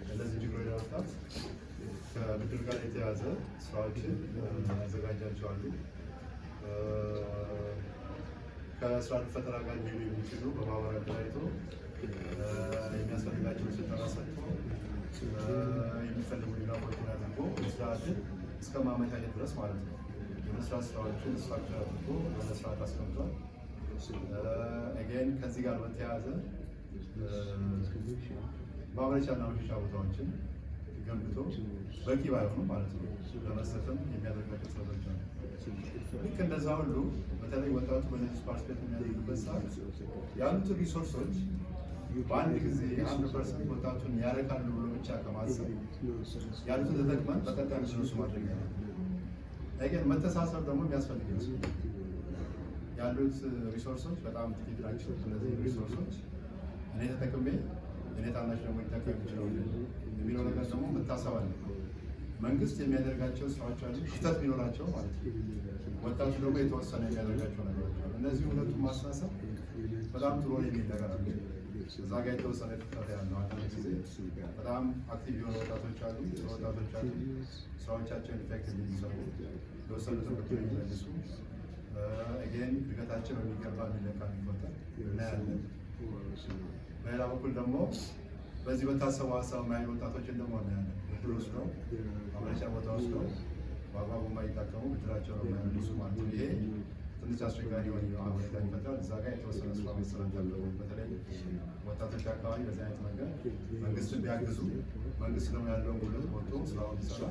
እነዚህ ችግሮች ለመፍታት ከብድር ጋር የተያዘ ስራዎችን ያዘጋጃቸዋሉ። ከስራ ፈጠራ ጋር ሊሄዱ የሚችሉ በማህበራዊ ተለያይቶ የሚያስፈልጋቸውን ስልጠና ሰጥቶ የሚፈልጉ ድጋፎችን አድርጎ ስርዓትን እስከ ማመቻቸት ድረስ ማለት ነው። የመስራት ስራዎችን ስትራክቸር አድርጎ በመስራት አስቀምጧል። ከዚህ ጋር በተያያዘ ማምረቻና መሸጫ ቦታዎችን ገንብቶ በቂ ባይሆኑ ማለት ነው ለመስጠትም የሚያደርጋቸው ጥረቶች ነው። ልክ እንደዛ ሁሉ በተለይ ወጣቱ በነዚህ ፓርቲስፔት የሚያደርግበት ሰዓት ያሉትን ሪሶርሶች በአንድ ጊዜ 100% ወጣቱን ያረካሉ ብሎ ብቻ ከማሰብ ያሉትን ተጠቅመን በቀጣይ እነሱ ማድረግ ነው። ግን መተሳሰብ ደግሞ የሚያስፈልግ ነው። ያሉት ሪሶርሶች በጣም ጥቂት ናቸው። እነዚህ ሪሶርሶች እኔ ተጠቅሜ እኔ ታናሽ ደግሞ ሊጠቀም ይችላል የሚለው ነገር ደግሞ መታሰብ አለ። መንግስት የሚያደርጋቸው ስራዎች አሉ፣ ክፍተት ቢኖራቸው ማለት ነው። ወጣቱ ደግሞ የተወሰነ የሚያደርጋቸው ነገሮች አሉ። እነዚህ ሁለቱም ማስተሳሰብ በጣም ጥሩ የሚል ነገር አለ። እዛ ጋር የተወሰነ ክፍተት ያለው አንዳንድ ጊዜ በጣም አክቲቭ የሆኑ ወጣቶች አሉ፣ ወጣቶች አሉ ስራዎቻቸውን ኢፌክቲቭ የሚሰሩ የተወሰኑ ትምህርት የሚመልሱ እድገታቸው በሚገባ የሚለካ የሚቆጠር እናያለን። በሌላ በኩል ደግሞ በዚህ በታሰበው ሀሳብ የማይሉ ወጣቶችን ደግሞ እናያለን። ብድር ወስደው ማምረቻ ቦታ ወስደው በአግባቡ የማይጠቀሙ ብድራቸው ነው የማይመልሱ ማለት ነው። ይሄ ትንሽ አስቸጋሪ የሆነ ሁኔታ ይፈጥራል። እዛ ጋር የተወሰነ ስራ መሰራት ያለው በተለይ ወጣቶች አካባቢ በዚህ አይነት መንገድ መንግስትን ቢያግዙ፣ መንግስት ደግሞ ያለውን ጉልበት ወጥቶ ስራውን ቢሰራ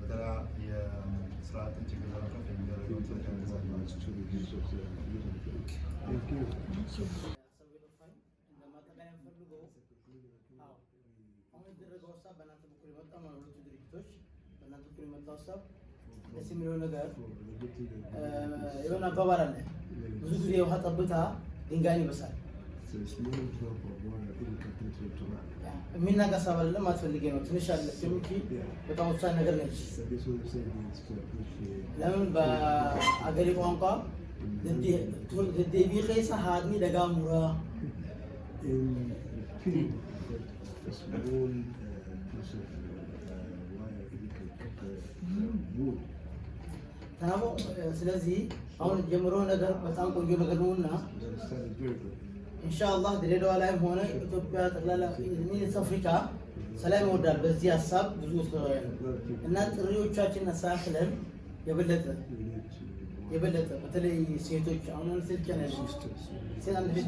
በተለይ የስራ አጥን ችግር ለመቅረፍ የሚደረገው ጥረት ያግዛል ማለት ነው። ደስ የሚለው ነገር የሆነ አባባል አለ። ብዙ ጊዜ የውሃ ጠብታ ድንጋይን ይበሳል። የሚናቀስ አይደለም፣ አትፈልጌ ነው። ትንሽ አለች እንጂ በጣም ወሳኝ ነገር ነች። ለምን በአገሬ ቋንቋ ደዴቢ ኸይሳ ሀድኒ ደጋሙራ ታሞ ስለዚህ አሁን ጀምሮ ነገር በጣም ቆንጆ ነገር ነውና ኢንሻአላህ ድሬዳዋ ላይም ሆነ ኢትዮጵያ ጠቅላላ ሚኒስ አፍሪካ ሰላም ይወዳል። በዚህ ሀሳብ ብዙ እና ጥሪዎቻችንን አሳክለን የበለጠ በተለይ ሴቶች አሁን ሴት አንድ ልጅ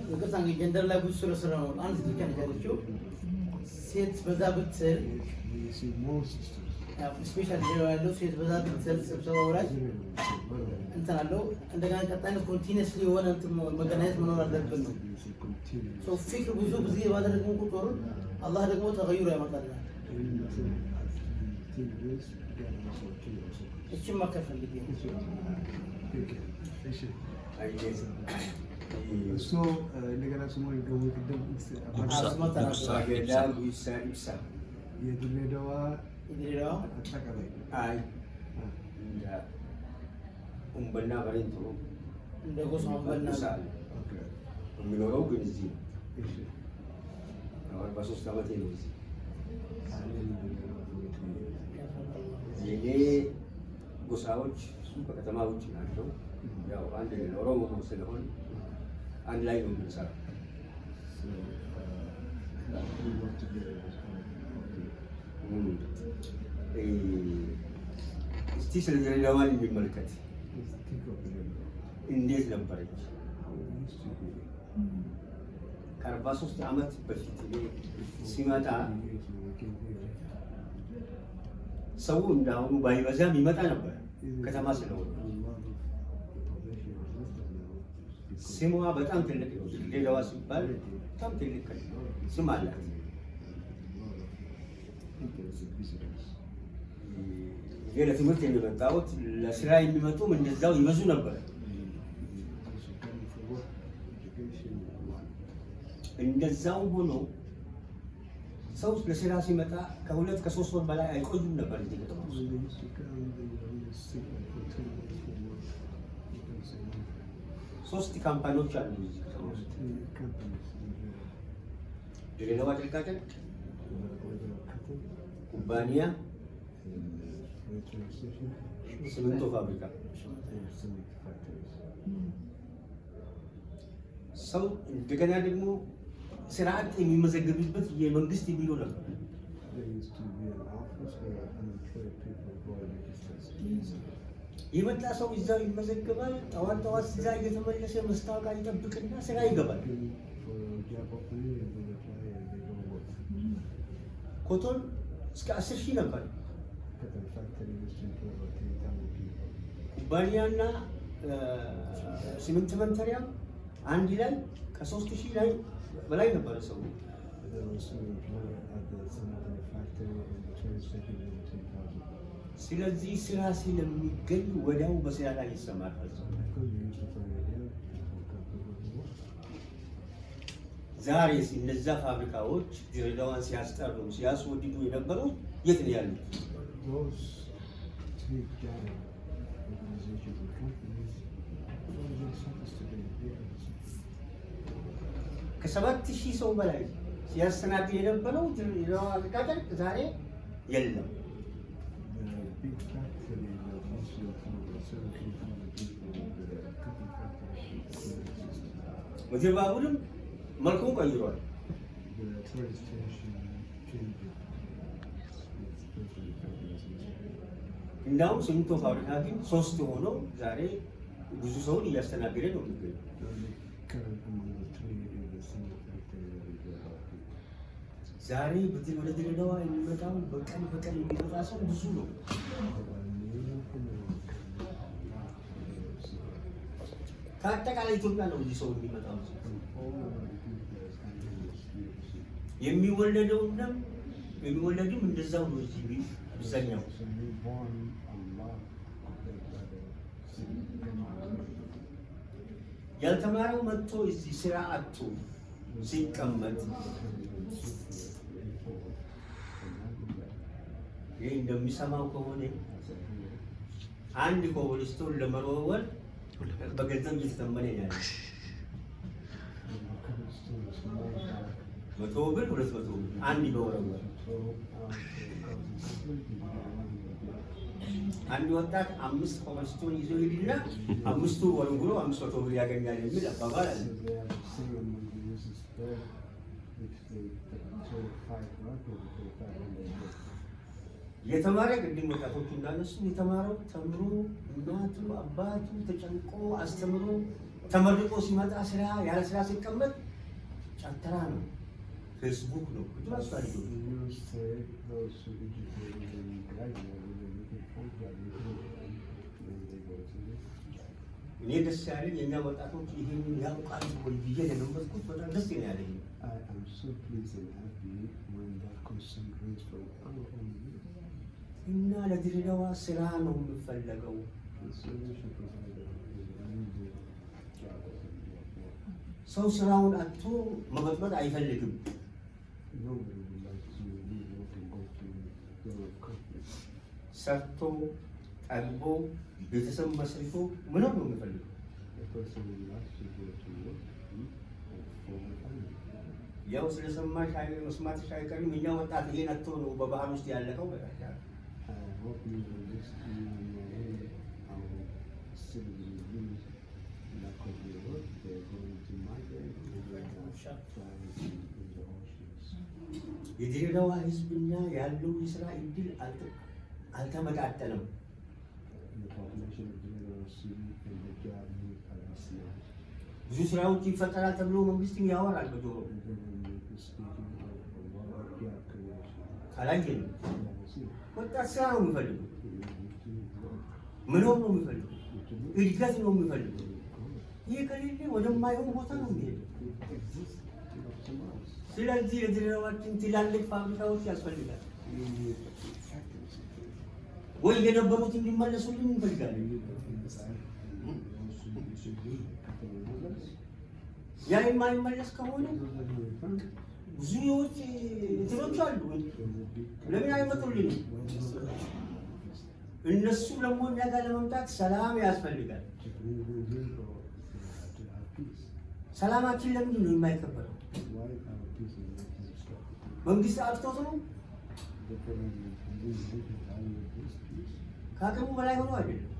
ይቅርታ እንግዲህ ጀንደር ላይ ብዙ ስራ ነው። አንድ ልጅ ያለችው ሴት በዛ ብትል ስፔሻል ያለው ሴት በዛ ብትል ስብሰባው ላይ እንትን አለው። እንደገና ቀጣይነት ኮንቲኒየስሊ የሆነ እንትን መገናኘት መኖር አለብን ነው። ፊክር ብዙ ጊዜ ባደረግን ቁጥር አላህ ደግሞ ተገይሮ ያመጣልናል። እቺን ማከፈል ልጅ So, እንደገና ስሙ ደግሞ ቅድም የድሬዳዋ አጠቃላይ አይ እንደ ኡምበና በሬንቶ እንደ ጎሳ ኡምበና የሚኖረው ግን እዚህ ነው። 43 ዓመቴ ነው እዚህ። የኔ ጎሳዎች በከተማ ውጭ ናቸው። ያው አንድ ኦሮሞ ስለሆነ አንድ ላይ ነው የምንሰራው። እስቲ ስለ ድሬዳዋን የሚመለከት እንዴት ነበረች? ከ43 ዓመት በፊት ሲመጣ ሰው እንዳሁኑ ባይበዛም ይመጣ ነበር። ከተማ ስለሆነ ስሟ በጣም ትልቅ ነው። ድሬዳዋ ሲባል በጣም ትልቅ ስም አላት። ለትምህርት የሚመጣውት ለስራ የሚመጡም እንደዛው ይበዙ ነበር። እንደዛው ሆኖ ሰው ለስራ ሲመጣ ከ2 ከ3 ወር በላይ አይቆዩም ነበር እዚህ ከተማ ውስጥ። ሶስት ካምፓኒዎች አሉ እዚህ ከተማ ውስጥ። ድሬዳዋ ጨርቃጨርቅ ኩባንያ፣ ሲሚንቶ ፋብሪካ። ሰው እንደገና ደግሞ ስራ አጥ የሚመዘገብበት የመንግስት ቢሮ ነበር። የመጣ ሰው እዛው ይመዘገባል። ጠዋት ጠዋት እዛ እየተመለሰ መስታወቂያ ይጠብቅና ስራ ይገባል። ኮቶን እስከ 10,000 ነበር። ኩባንያና ሲሚንቶ መንተሪያ አንድ ላይ ከ3,000 ላይ በላይ ነበረ ሰው። ስለዚህ ስራ ስለሚገኝ ወዲያው በስራ ላይ ይሰማራል። ዛሬ እነዛ ፋብሪካዎች ድሬዳዋን ሲያስጠሩ ሲያስወድዱ የነበሩት የት ነው ያሉት? ከ7,000 ሰው በላይ ሲያስተናግድ የነበረው ድሬዳዋ ጨርቃጨርቅ ዛሬ የለም። ምድር ባቡርም መልኩን ቀይሯል። እንዳውም ሲሚንቶ ፋብሪካ ግን 3 ሆኖ ዛሬ ብዙ ሰውን እያስተናገደ ነው የሚገኘው። ዛሬ ወደ ድሬዳዋ የሚመጣው በቀን የሚመጣ ሰው ብዙ ነው። ከአጠቃላይ ኢትዮጵያ ነው እዚህ ሰው የሚመጣው። የሚወለድም እንደዛው ነው። እዚህ አብዛኛው ያልተማረው መጥቶ እዚህ ስራ አጥቶ ሲቀመጥ ይህ እንደሚሰማው ከሆነ አንድ ኮብልስቶን ለመወርወር በገንዘብ እየተተመነ ያለ 100 ብር 200 ብር አንድ በወረወር አንድ ወጣት 5 ኮብልስቶን ይዞ ሄድና 5ቱ ወርውሮ 500 ብር ያገኛል የሚል አባባል አለ። የተማረ ቅድም ወጣቶቹ እንዳነሱ የተማረው ተምሮ እናቱ አባቱ ተጨንቆ አስተምሮ ተመርቆ ሲመጣ ስራ ያለ ስራ ሲቀመጥ ጫተራ ነው፣ ፌስቡክ ነው። እኔ ደስ ያለኝ የእኛ ወጣቶች ይህን ያውቃሉ ወይ ብዬ ለመመዝኩት በጣም ደስ ነው ያለኝ። እና ለድሬዳዋ ስራ ነው የሚፈለገው። ሰው ስራውን አጥቶ መበጥበጥ አይፈልግም። ሰርቶ ጠግቦ ቤተሰብ መስርቶ ምንም ነው የሚፈልገው። ያው ስለሰማሽ መስማትሽ አይቀርም። እኛ ወጣት ይሄን አጥቶ ነው በባህል ውስጥ ያለቀው። የድሬዳዋ ህዝብና ያለው የስራ እድል አልተመጣጠንም። ብዙ ስራዎች ይፈጠራል ተብሎ መንግስትም ያወራል በጆሮ አላየንም። ወጣት ስራ ነው የሚፈልገው፣ መኖር ነው የሚፈልገው፣ እድገት ነው የሚፈልገው። ይህ ከሌለ ወደማይሆን ቦታ ነው የሚሄደው። ስለዚህ ለድሬዳዋችን ትላልቅ ፋብሪካዎች ያስፈልጋል። ወይ የነበሩት እንዲመለሱልን እንፈልጋለን። ያ የማይመለስ ከሆነ ብዙ የውጭ እንትኖች አሉ። ለምን አይመጡልን? እነሱ ደግሞ እኛ ጋር ለመምጣት ሰላም ያስፈልጋል። ሰላማችን ለምንድን ነው የማይከበረው? መንግስት አጥቶት ነው? ከአቅሙ በላይ ሆኖ አይደለም።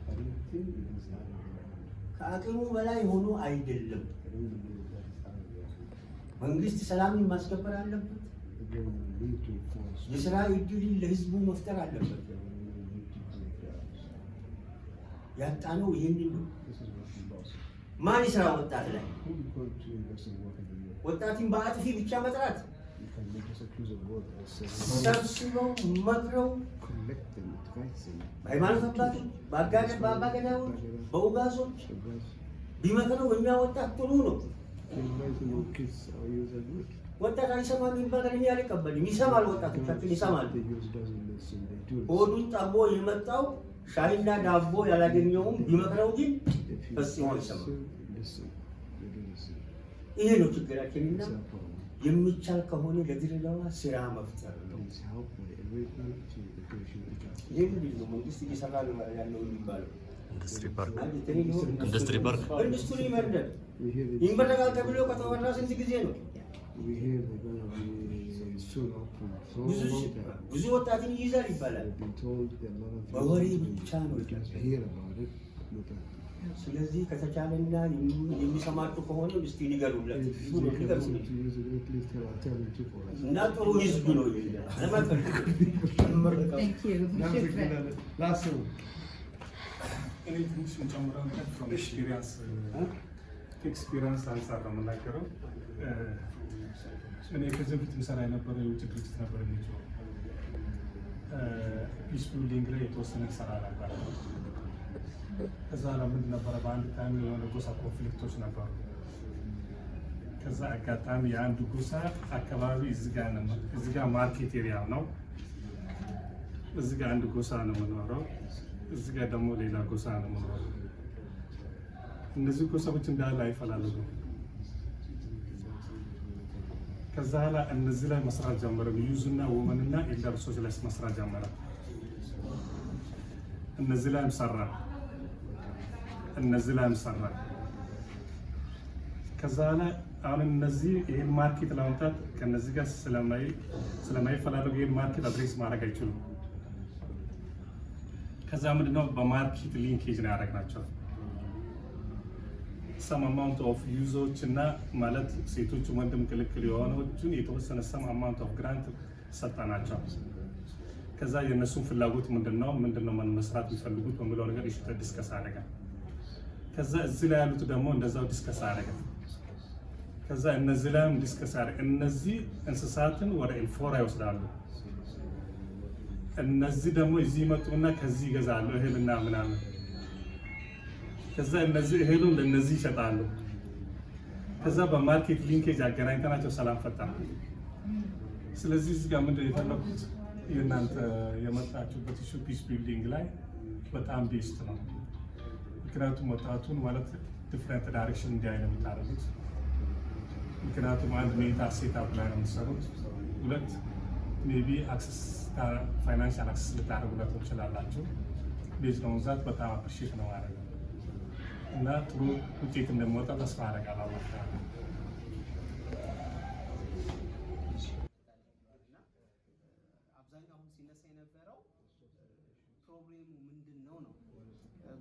ከአቅሙ በላይ ሆኖ አይደለም። መንግስት ሰላምን ማስከበር አለበት። የስራ እድልን ለህዝቡ መፍጠር አለበት። ያጣነው ይሄንን ነው። ማን ይስራ? ወጣት ላይ ወጣትን በአጥፊ ብቻ መጥራት፣ ሰብስበው መክረው በሃይማኖት አባቶች፣ በአባገዳዎች፣ በኡጋዞች ቢመክረው እኛ ወጣት ጥሩ ነው። ወጣት አይሰማም የሚባል እኔ አልቀበልም። ይሰማል፣ ወጣቶቻችን ይሰማል። ሆዱን ጠቦ የመጣው ሻይና ዳቦ ያላገኘውም ቢመክረው ግን ፈጽሞ አይሰማም። ይሄ ነው ችግራችንና የሚቻል ከሆነ ለድሬዳዋ ስራ መፍጠር ነው። ይሄ ምንድን ነው መንግስት እየሰራ ነው ያለው የሚባለው? ኢንዱስትሪ ፓርክ ይመርዳል። ይመረቃል ተብሎ ከተወራ ስንት ጊዜ ነው? ብዙ ወጣትን ይይዛል ይባላል። በወሬ ብቻ ነው። ስለዚህ ከተቻለና የሚሰማችሁ ከሆነ እስቲ ንገሩለት እና ጥሩ ህዝብ ነው እኔ ትንሽ ጨምረው ኤክስፒሪየንስ አንጻር ነው የምናገረው። እኔ ከዚህ በፊት ምሰራ የነበረው የውጭ ድርጅት ነበር የሚችለው ፒስ ቢልዲንግ ላይ የተወሰነ ሰራ ነበር። ከዛ ምንድን ነበረ በአንድ ታይም የሆነ ጎሳ ኮንፍሊክቶች ነበሩ። ከዛ አጋጣሚ የአንድ ጎሳ አካባቢ እዚህ ጋር ማርኬት ኤሪያ ነው። እዚህ ጋር አንድ ጎሳ ነው የምኖረው፣ እዚህ ጋር ደግሞ ሌላ ጎሳ ነው የምኖረው። እነዚህ ጎሳዎች እንዳለ አይፈላለጉም። ከዛ ላ እነዚህ ላይ መስራት ጀመረ። ዩዝና ወመንና ኤልደርሶች ላይ መስራት ጀመረ። እነዚህ ላይም ሰራ። ከዛ ላይ አሁን እነዚህ ይሄን ማርኬት ለማምጣት ከነዚህ ጋር ስለማይፈላለጉ ይሄን ማርኬት አድሬስ ማድረግ አይችሉም። ከዛ ምንድነው በማርኬት ሊንኬጅ ነው ያደረግናቸው። ሰም አማውንት ኦፍ ዩዞች እና ማለት ሴቶች ወንድም ክልክል የሆነዎችን የተወሰነ ሰም አማውንት ኦፍ ግራንት ሰጣናቸው። ከዛ የእነሱን ፍላጎት ምንድነው መስራት የሚፈልጉት በሚለው ነገር ዲስከስ አደረገ። ከዛ እዚህ ላይ ያሉት ደግሞ እንደዛው ዲስከስ አደረገ። ከዛ እነዚህ ላይም ዲስከስ አደረገ። እነዚህ እንስሳትን ወደ ኤልፎራ ይወስዳሉ። እነዚህ ደግሞ እዚህ ይመጡና ከዚህ ይገዛሉ እህልና ምናምን። ከዛ እነዚህ እህሉን ለነዚህ ይሸጣሉ። ከዛ በማርኬት ሊንኬጅ አገናኝተናቸው ሰላም ፈጠሩ። ስለዚህ እዚህ ጋር ምንድን ነው የፈለኩት የእናንተ የመጣችሁበት ኢሹ ፒስ ቢልዲንግ ላይ በጣም ቤስት ነው። ምክንያቱም ወጣቱን ማለት ዲፍረንት ዳይሬክሽን እንዲያይ ነው የምታደርጉት። ምክንያቱም አንድ ሜታ ሴታፕ ላይ ነው የምትሰሩት። ሁለት ሜቢ አክሰስ ፋይናንሻል አክሰስ ልታደርጉለት ትችላላችሁ። ቤዝ ነው ዛት በጣም አፕሪሺየት ነው ማለት ነው እና ጥሩ ውጤት እንደሚወጣ ተስፋ አደርጋለሁ። አብዛኛውን ሲነሳ የነበረው ፕሮብሌሙ ምንድነው ነው።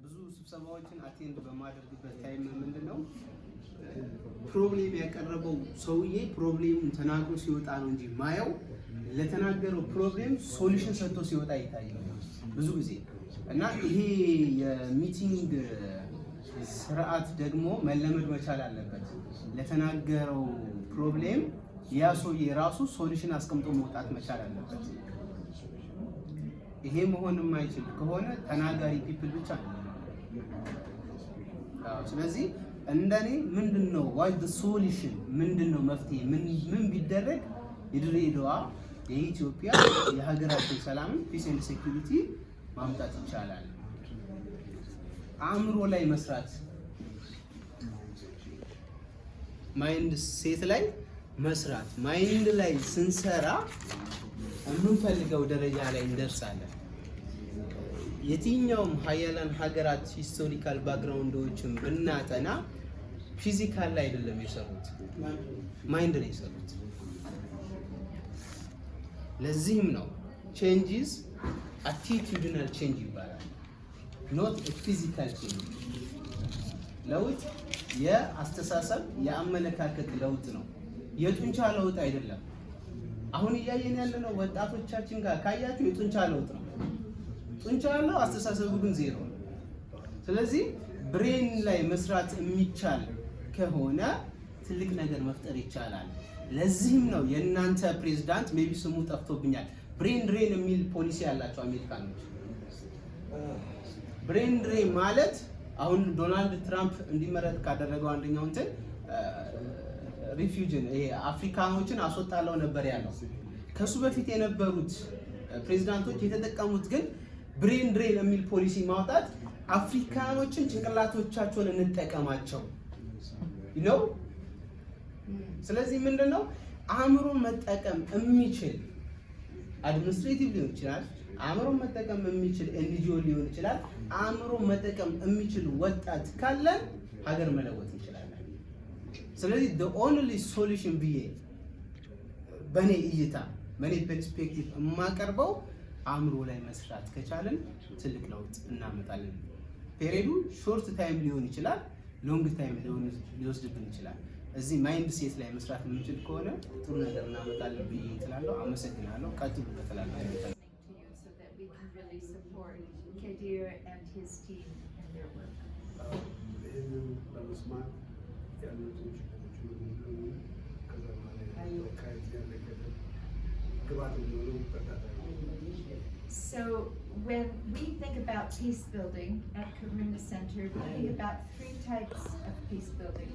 ብዙ ስብሰባዎችን አቴንድ በማደርግበት ታይም ምንድነው ፕሮብሌም ያቀረበው ሰውዬ ፕሮብሌሙን ተናግሮ ሲወጣ ነው እንጂ ማየው ለተናገረው ፕሮብሌም ሶሉሽን ሰጥቶ ሲወጣ ይታያል ብዙ ጊዜ። እና ይሄ የሚቲንግ ስርዓት ደግሞ መለመድ መቻል አለበት። ለተናገረው ፕሮብሌም ያ ሰውዬ ራሱ ሶሉሽን አስቀምጦ መውጣት መቻል አለበት። ይሄ መሆን የማይችል ከሆነ ተናጋሪ ፒፕል ብቻ ነው። ስለዚህ እንደኔ ምንድነው ዋይ ዘ ሶሉሽን ምንድነው መፍትሄ ምን ቢደረግ የድሬዳዋ የኢትዮጵያ የሀገራችን ሰላምን ፒስ ኤንድ ሴኩሪቲ ማምጣት ይቻላል? አእምሮ ላይ መስራት፣ ማይንድ ሴት ላይ መስራት። ማይንድ ላይ ስንሰራ የምንፈልገው ደረጃ ላይ እንደርሳለን። የትኛውም ሀያላን ሀገራት ሂስቶሪካል ባክግራውንዶችን ብናጠና ፊዚካል ላይ አይደለም የሰሩት፣ ማይንድ ነው የሰሩት። ለዚህም ነው ቼንጅስ አቲቲዩድናል ቼንጅ ይባላል፣ ኖት ፊዚካል ቼንጅ። ለውጥ የአስተሳሰብ የአመለካከት ለውጥ ነው፣ የጡንቻ ለውጥ አይደለም። አሁን እያየን ያለነው ወጣቶቻችን ጋር ካያችሁ የጡንቻ ለውጥ ነው። ጡንቻ ያለው አስተሳሰቡ ግን ዜሮ ነው። ስለዚህ ብሬን ላይ መስራት የሚቻል ከሆነ ትልቅ ነገር መፍጠር ይቻላል። ለዚህም ነው የእናንተ ፕሬዝዳንት ሜቢ ስሙ ጠፍቶብኛል፣ ብሬን ድሬን የሚል ፖሊሲ ያላቸው አሜሪካኖች። ብሬን ድሬን ማለት አሁን ዶናልድ ትራምፕ እንዲመረጥ ካደረገው አንደኛው እንትን ሪፊውጅን አፍሪካኖችን አስወጣለው ነበር ያለው። ከሱ በፊት የነበሩት ፕሬዝዳንቶች የተጠቀሙት ግን ብሬን ድሬን የሚል ፖሊሲ ማውጣት አፍሪካኖችን ጭንቅላቶቻቸውን እንጠቀማቸው ነው። ስለዚህ ምንድነው አእምሮ መጠቀም የሚችል አድሚኒስትሬቲቭ ሊሆን ይችላል፣ አእምሮ መጠቀም የሚችል ኤንጂኦ ሊሆን ይችላል። አእምሮ መጠቀም የሚችል ወጣት ካለን ሀገር መለወጥ እንችላለን። ስለዚህ the only solution ብዬ በኔ እይታ በኔ ፐርስፔክቲቭ የማቀርበው አእምሮ ላይ መስራት ከቻለን ትልቅ ለውጥ እናመጣለን። ፔሪዱ ሾርት ታይም ሊሆን ይችላል፣ ሎንግ ታይም ሊወስድብን ይችላል። እዚህ ማይንድ ሴት ላይ መስራት የምንችል ከሆነ ጥሩ ነገር እናመጣለን ብዬ እላለሁ። አመሰግናለሁ። ቀጥሉ በተላለፈ so that we can really support Kadir and his team in their work. ይህንን በመስማት ያሉትን ችግሮችን ሁሉ ከዛ በኋላ ካየት ያለገደ ግባት የሚሆኑ በርካታ So when we think about peace building at Karuna Center, we think about three types of peace building.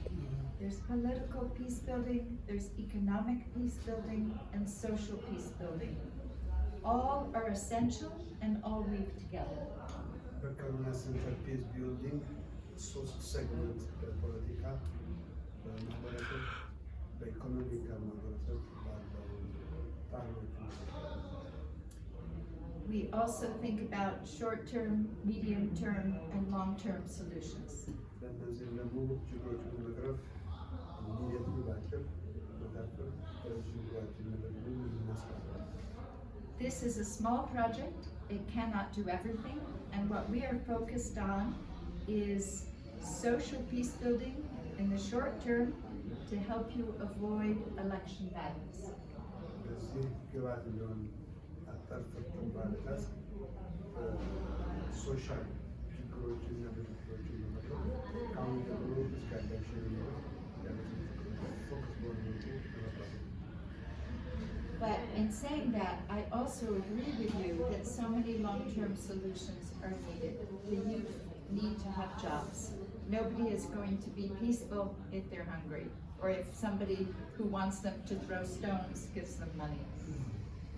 There's political peace building, there's economic peace building, and social peace building. All are essential and all weave together. በካሩና ሴንተር ፒስ ቢልዲንግ ሶስት ሴግመንት በፖለቲካ፣ በማህበረሰብ፣ በኢኮኖሚካ ማህበረሰብ ባለው ፓርቲዎች We also think about short-term, medium-term, and long-term solutions. ለእነዚህም ደግሞ ችግሮችን መቅረፍ እንዲየቱ ባጭር መካከል ችግሮችን መቅረፍ እናስባለን። This is a small project, it cannot do everything, and what we are focused on is social peace building in the short term to help you avoid election violence. በዚህ ግባት እንዲሆን አጠርፍትን ባለታስ ሶሻል ችግሮችን እና በችግሮችን ለመቅረፍ ከአሁን ጀምሮ እስከ ኤሌክሽን ያሉትን ችግሮች ፎከስ በሆነቱ ለመቅረፍ። But in saying that, I also agree with you that so many long-term solutions are needed. The youth need to have jobs. Nobody is going to be peaceful if they're hungry, or if somebody who wants them to throw stones gives them money.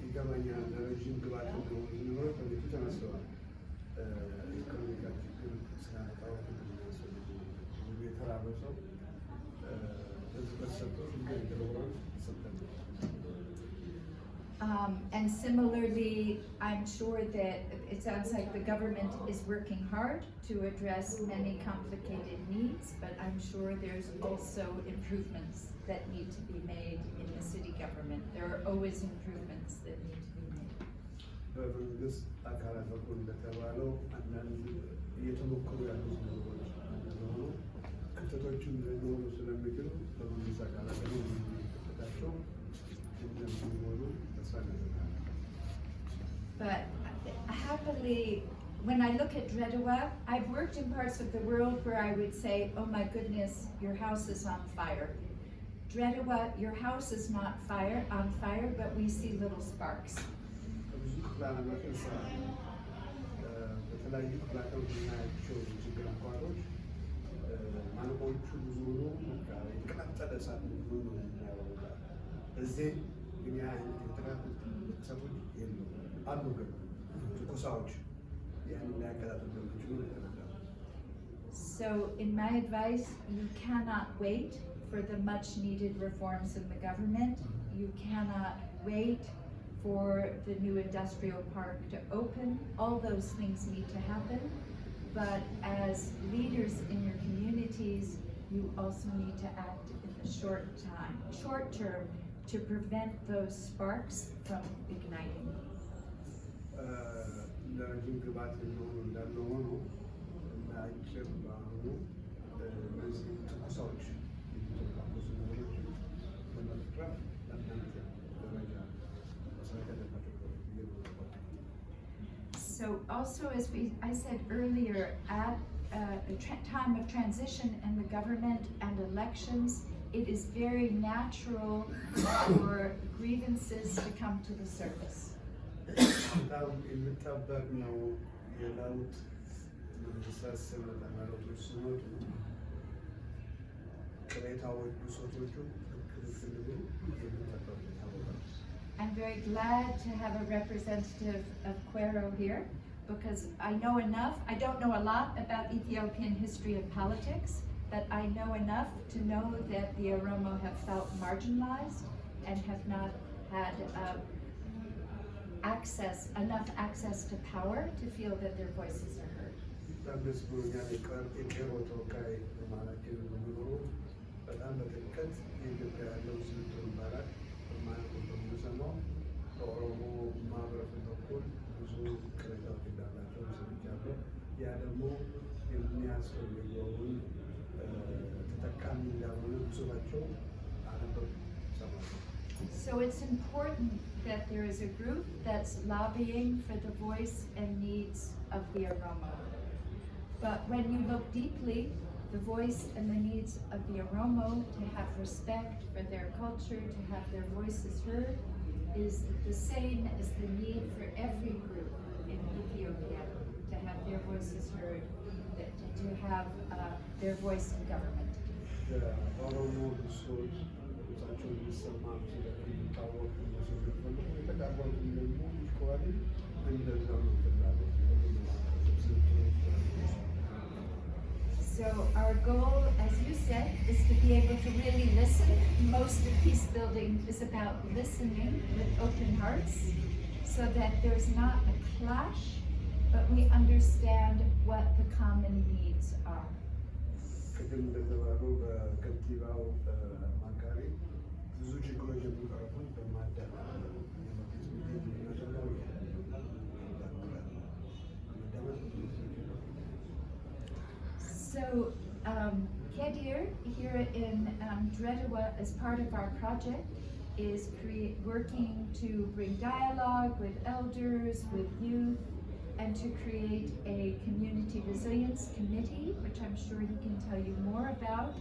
ይገባኛል። ለረዥም ግባት እንደሆኑ ነገሮች በቤቱ ተነስተዋል። ኢኮኖሚካ ችግር ስናመጣው የሚያስፈልጉ ብዙ የተራበ ሰው በዚህ በተሰጠው ችግር የተለወረ ሰጠን። And similarly, I'm sure that it sounds like the government is working hard to address many complicated needs, but I'm sure there's also improvements that need to be made in the city government. There are always improvements that need to be made. በመንግስት አካላት በኩል እንደተባለው አንዳንድ እየተሞከሩ ያሉት ነገሮች እንደሆኑ ክፍተቶችም ሊኖሩ ስለሚችሉ በመንግስት አካላት ደግሞ የሚከፈታቸው እንደሚሆኑ ተስፋ እናደርጋለን። But happily, when I look at Dreier, I've worked in parts of the world where I would say, oh my goodness, your house is on fire. Dreier, your house is not on fire, but we see little sparks. ብዙ ክፍለ ዓለማት እንሰራለን። በተለያዩ ክፍለ ዓለማት የምናያቸው ችግር አቋሮች ማነቆቹ ብዙ ሆኖ የተቀጣጠለ እሳት ብዙ ነው የምናየው። እዚህ ግን ያ አይነት የተቀጣጠሉ እሳቶች የሉም አሉ፣ ግን ትኩሳዎች ያንን ሊያቀጣጥሉ እንደሚችሉ ይረዳል። So in my advice, you cannot wait for the much needed reforms in the government. You cannot wait for the new industrial park to open. All those things need to happen. But as leaders in your communities, you also need to act in the short term, to prevent those sparks from igniting. ለረጅም ግባት የሚሆኑ እንዳለ ሆኖ ለአጭር በአሁኑ እነዚህ ትኩሳዎች የሚተካከሱ ነገሮችን ለመቅረፍ ለእናንተ ደረጃ መስራት ያለባቸው So also, as I said earlier, at a time of transition in the government and elections, it is very natural for grievances to come to the surface. በጣም የሚጠበቅ ነው። የለውጥ መንግስታት ሲመጣ ለውጦች ሲመጡ ቅሬታዎች፣ ብሶቶቹ ክልክል የሚጠበቅ ይታወቃል። I'm very glad to have a representative of Quero here, because I know enough. I don't know a lot about Ethiopian history and politics, but I know enough to know that the Oromo have felt marginalized and have not had enough access to power to feel that their voices are heard. በጣም በጥልቀት የኢትዮጵያ ያለው ስልት ይባላል በማንሰማው በኦሮሞ ማህበረሰብ በኩል ብዙ ቅሬታዎች እንዳላቸው ሰምቻለሁ። ያ ደግሞ የሚያስፈልገውን ተጠቃሚ እንዳልሆነ ብዙ ናቸው አነበብ ሰማለሁ። So it's important that there is a group that's lobbying for the voice and needs of the Oromo. But when you look deeply, the voice and the needs of the Oromo to have respect for their culture, to have their voices heard, is the same as the need for every group in Ethiopia to have their voices heard, to have their voice in government. ኦሮሞ ብሶች ቁጣቸው የሚሰማ የሚታወቅ የተቃወቱ ደግሞ ይኮራል እንደዛው ነው ፍላጎት። So our goal, as you said, is to be able to really listen. Most of peace building is about listening with open hearts, so that there's not a clash, but we understand what the common needs are. ቅድም እንደተባለው በከንቲባው አማካሪ ብዙ ችግሮች የሚቀርቡት በማዳመጥ So Kedir here in Dreier, as part of our project, is working to bring dialogue with elders, with youth, and to create a community resilience committee, which I'm sure he can tell you more about,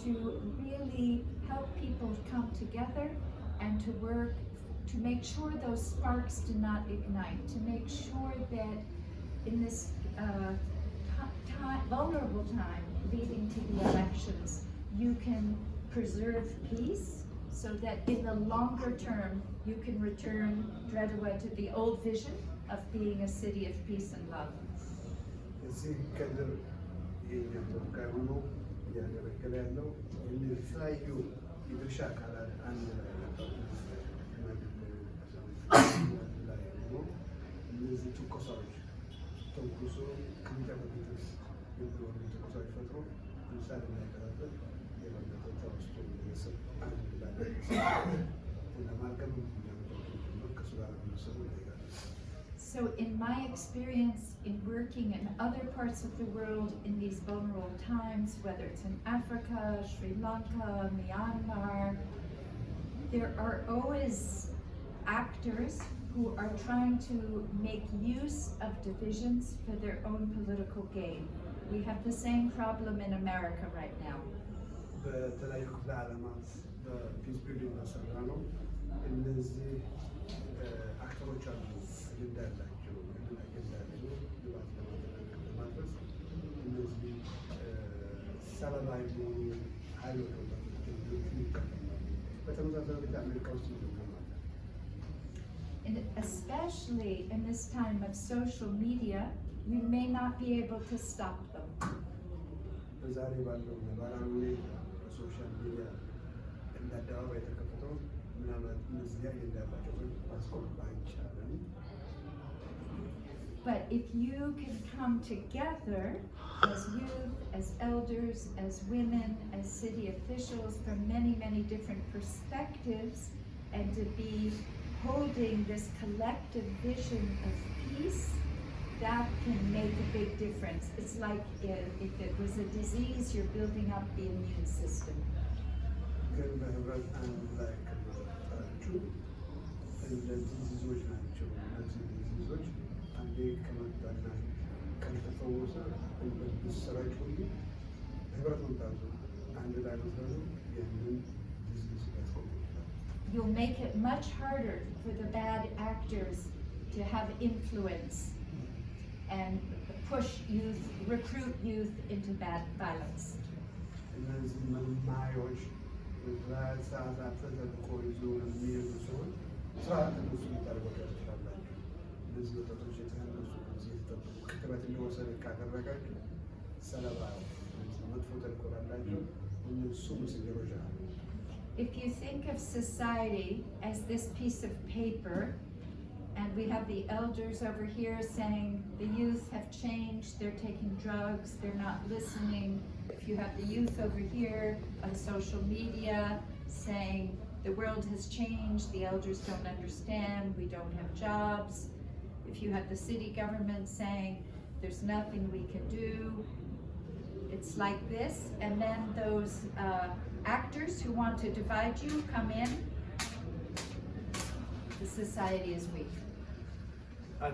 to really help people come together and to work to make sure those sparks do not ignite, to make sure that in this vulnerable time leading to the elections, you can preserve peace, so that in the longer term you can return Dreier to the old vision of being a city of peace and love. እዚህ ከድር የኛ ተወካይ ሆኖ እያገለገለ ያለው የተለያዩ የድርሻ አካላት አንድ ላይ ሆኖ እነዚህ ትንኮሳዎች ተንኩሶ ከሚጠበቁት የሚሆኑ ትንኮሳዎች ፈጥሮ ምሳሌ እንዳይቀራበት የበለጠ ተወስቶ ቤተሰብ አንድ ላይ ለማርገብ ከሱ ጋር የሚሰሩ ይሄዳል። So in my experience in working in other parts of the world in these vulnerable times, whether it's in Africa, Sri Lanka, Myanmar, there are always actors who are trying to make use of divisions for their own political gain. We have the same problem in America right now. በተለያዩ ክፍለ ዓለማት በፒስ ቢልዲንግ በሰራ ነው እነዚህ አክተሮች አሉ አጀንዳ ያላቸው አጀንዳ ያለው ልባት ለማድረስ እነዚህ ሰለባ የሆኑ ኃይሎች ይጠቀማሉ። በተመሳሳይ ሁኔታ አሜሪካ ውስጥ ይጠቀማል። And especially in this time of social media, we may not be able to stop them. በዛሬ ባለው ነባራዊ ሁኔታ በሶሻል ሚዲያ እንደ አደባባይ የተከፈተው ምናልባት እነዚህ አጀንዳ ያላቸው ማስቆም አይቻልም። But if you can come together as youth, as elders, as women, as city officials from many, many different perspectives, and to be holding this collective vision of peace, that can make a big difference. It's like if it was a disease, you're building up the immune system. You'll make it much harder for the bad actors to have influence and push youth, recruit youth into bad violence. If you think of society as this piece of paper, and we have the elders over here saying the youth have changed, they're taking drugs, they're not listening. If you have the youth over here on social media saying the world has changed, the elders don't understand, we don't have jobs. If you have the city government saying there's nothing we can do, it's like this. And then those actors who want to divide you come in, the society is weak. But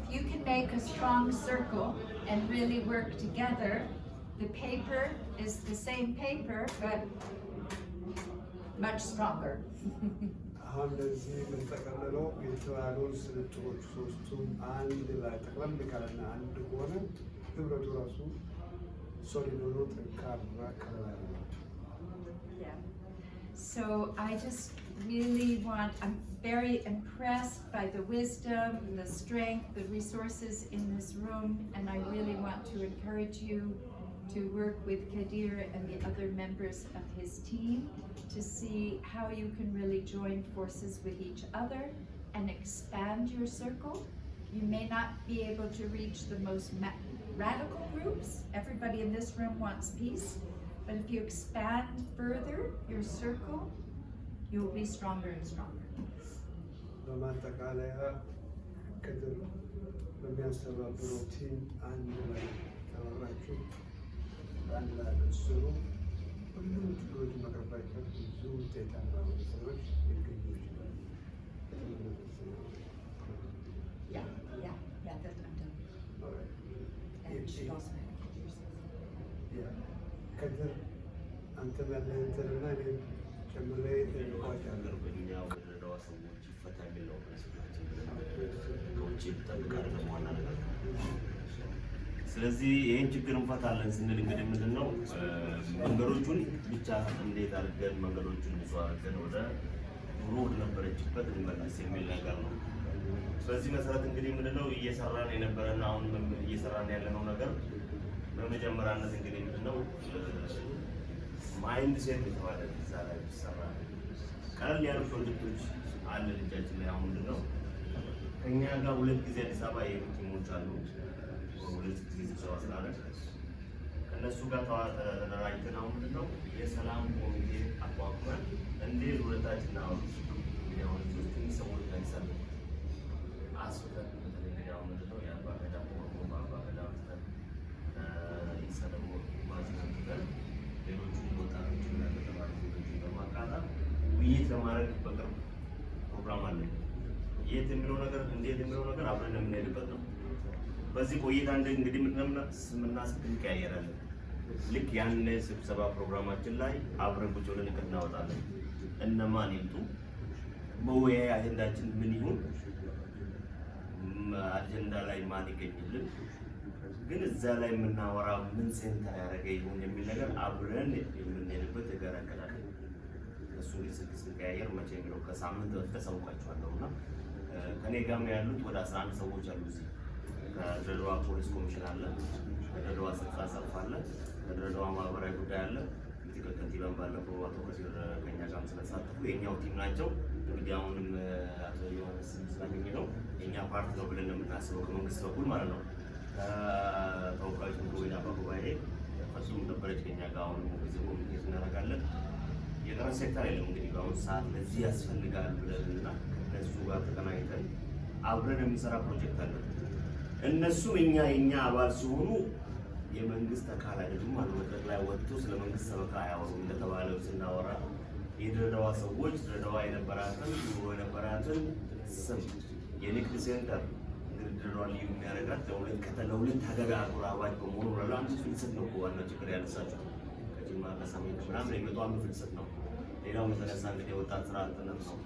if you can make a strong circle and really work together, the paper is the same paper, but much stronger. Yeah. So I just really want, I'm very impressed by the wisdom, the strength, the resources in this room, and I really want to encourage you to work with Kadir and the other members of his team to see how you can really join forces with each other and expand your circle. You may not be able to reach the most radical groups. Everybody in this room wants peace, but if you expand further your circle, you will be stronger and stronger. Yeah, that's what I'm doing. All right. And she also had Kadir's. Yeah. Kadir, አንተም ያለህንና እኔም ጨምሬ እልኳቸዋለሁ። የድሬዳዋ ሰዎች ይፈታ የሚል ነው ፕሪንሲፓችን ከውጭ ይጠብቃል ዋና ነገር። ስለዚህ ይህን ችግር እንፈታለን ስንል እንግዲህ ምንድን ነው መንገዶቹን ብቻ እንዴት አድርገን መንገዶቹን ብዙ አድርገን ወደ ኑሮ ወደ ነበረችበት እንመለስ የሚል ነገር ነው። በዚህ መሰረት እንግዲህ ምንድን ነው እየሰራን የነበረና አሁን እየሰራን ያለነው ነገር በመጀመሪያነት እንግዲህ ምንድን ነው ማይንድ ሴት የተባለ እዛ ላይ ይሰራል። ቀለል ያሉ ፕሮጀክቶች አለ ልጃችን ላይ አሁን ምንድን ነው ከእኛ ጋር 2 ጊዜ አዲስ አበባ የሄዱ ቲሞች አሉ። 2 ጊዜ ስብሰባ ስላደረግ ከእነሱ ጋር ተደራጅተን አሁን ምንድን ነው የሰላም ኮሚቴ አቋቁመን እንዴት ሁለታችን አሁን አሁን ትንሽ ሰዎች ላይ ሰሉ አስፈተን እንግዲህ አሁን ምንድን ነው የአባገዳ ፎርሞ በአባገዳ ፍተን ይሰለሞ ማዝናንተን ሌሎቹ ወጣቶችን እና ተማሪዎችን በማቃጣት ውይይት ለማድረግ በቅርብ ፕሮግራም አለን። የት የሚለው ነገር እንዴት የሚለው ነገር አብረን የምንሄድበት ነው። በዚህ ቆይታ እንግዲህ ምናስብ እንቀያየራለን። ልክ ያን ስብሰባ ፕሮግራማችን ላይ አብረን ቁጭ ብለን እቅድ እናወጣለን። እነማን ይምጡ፣ መወያያ አጀንዳችን ምን ይሁን፣ አጀንዳ ላይ ማን ይገኝልን፣ ግን እዛ ላይ የምናወራው ምን ሴንተር ያደረገ ይሁን የሚል ነገር አብረን የምንሄድበት የጋራ እቅድ አለን። እሱ ስንቀያየር መቼ የሚለው ከሳምንት በፊት ተሳውቃችኋለሁ እና ከኔ ጋርም ያሉት ወደ 11 ሰዎች አሉ። እዚህ ከድሬዳዋ ፖሊስ ኮሚሽን አለ፣ ከድሬዳዋ ጸጥታ ዘርፍ አለ፣ ከድሬዳዋ ማህበራዊ ጉዳይ አለ። ምክትል ከንቲባን ባለፈው አቶ ወዚር ከኛ ጋርም ስለተሳተፉ የኛው ቲም ናቸው። እንግዲህ አሁንም አቶ ዮሐንስ ስላገኘ ነው የኛ ፓርቲ ነው ብለን የምናስበው ከመንግስት በኩል ማለት ነው። ከተወካዮች ምክር ቤት አፈ ጉባኤ ፈጹም ነበረች ከኛ ጋር አሁን ጊዜ ኮሚኒኬት እናደርጋለን። የቀረ ሴክተር የለም እንግዲህ በአሁኑ ሰዓት ለዚህ ያስፈልጋል ብለንና ከነሱ ጋር ተገናኝተን አብረን የሚሰራ ፕሮጀክት አለ። እነሱም የኛ አባል ሲሆኑ የመንግስት አካል አይደሉም ማለት መድረክ ላይ ወጥቶ ስለ መንግስት ሰበካ አያወሩም። እንደተባለው ስናወራ የድሬዳዋ ሰዎች ድሬዳዋ የነበራትን ስም የንግድ ሴንተር እንግዲህ ድሬዳዋ ልዩ የሚያደርጋት ለሁለት ሀገር አጎራባች በመሆኑ ለአንዱ ፍልሰት ነው ዋናው ችግር ያነሳቸው ከጅማ ከሰሜን ምናምን የመጡ አንዱ ፍልሰት ነው። ሌላው የተነሳ እንግዲህ የወጣት ስራ አጥነት ነው።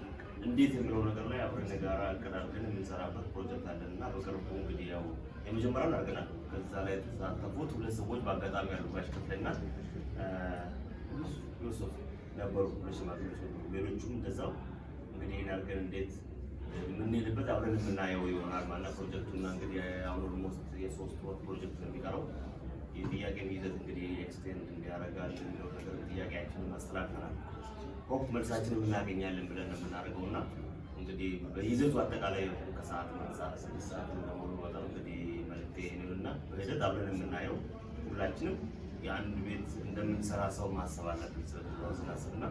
እንዴት የሚለው ነገር ላይ አብረን ጋራ አቀዳድለን የምንሰራበት ፕሮጀክት አለን እና በቅርቡ እንግዲህ ያው የመጀመሪያውን አድርገናል። ከዛ ላይ የተሳተፉት 2 ሰዎች በአጋጣሚ ያሉ ጋሽ ክፍልና ዮሴፍ ነበሩ፣ ሽማግሌዎች ነበሩ። ሌሎቹም እንደዛው እንግዲህ አድርገን እንዴት የምንሄድበት አብረን የምናየው ይሆናል ማለት ፕሮጀክቱና እንግዲህ አሁን ኦልሞስት የ3 ወር ፕሮጀክት ነው የሚቀረው። የጥያቄን ይዘት እንግዲህ ኤክስቴንድ እንዲያደርጋል የሚለው ነገር ጥያቄያችንን አስተላልፈናል። ሆፕ መልሳችንን እናገኛለን ብለን ነው የምናደርገው እና እንግዲህ በይዘቱ አጠቃላይ ከሰዓት መንጻት 6 ሰዓት እንደሆነ በጣም እንግዲህ መልእክቴ ነውና በሂደት አብረን የምናየው ሁላችንም የአንድ ቤት እንደምንሰራ ሰው ማሰብ አለብን ስናስብና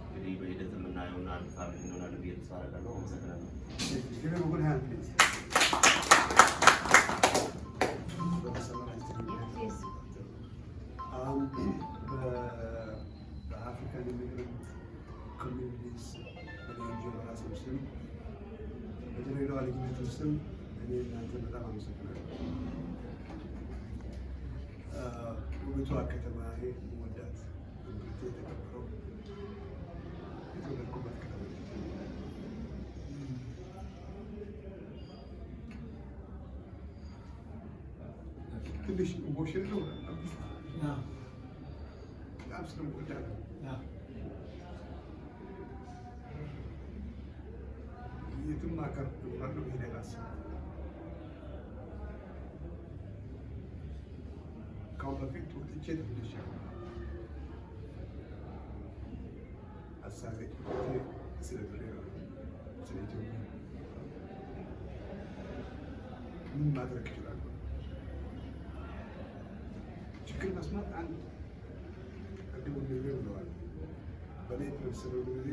እንግዲህ በሂደት የምናየውና አንድ ፋሚሊ እንሆናለን ብዬ ተስፋ አደርጋለሁ። አመሰግናለሁ። በአፍሪካን ኢሚግራንት ኮሚኒቲስ በናይጄሪያ በራሴም ስም በድሬዳዋ ልጅነቱ ስም እኔ እናንተ በጣም አመሰግናለሁ። ውብቷ ከተማ ወዳት ትምህርት የተከበረው የተወለድኩበት ከተማ ትንሽ ኢሞሽን ነው በጣም ስለምወዳት የትም ሀገር እኖራለሁ ብዬ አላስብም። ከአሁን በፊት ወጥቼ ተመልሻለሁ። ሀሳቤ ስለ ድሬዳዋ ስለ ኢትዮጵያ ምን ማድረግ እችላለሁ? ችግር መስማት አንድ ቅድም ብለዋል። በእኔ የተወሰነው ጊዜ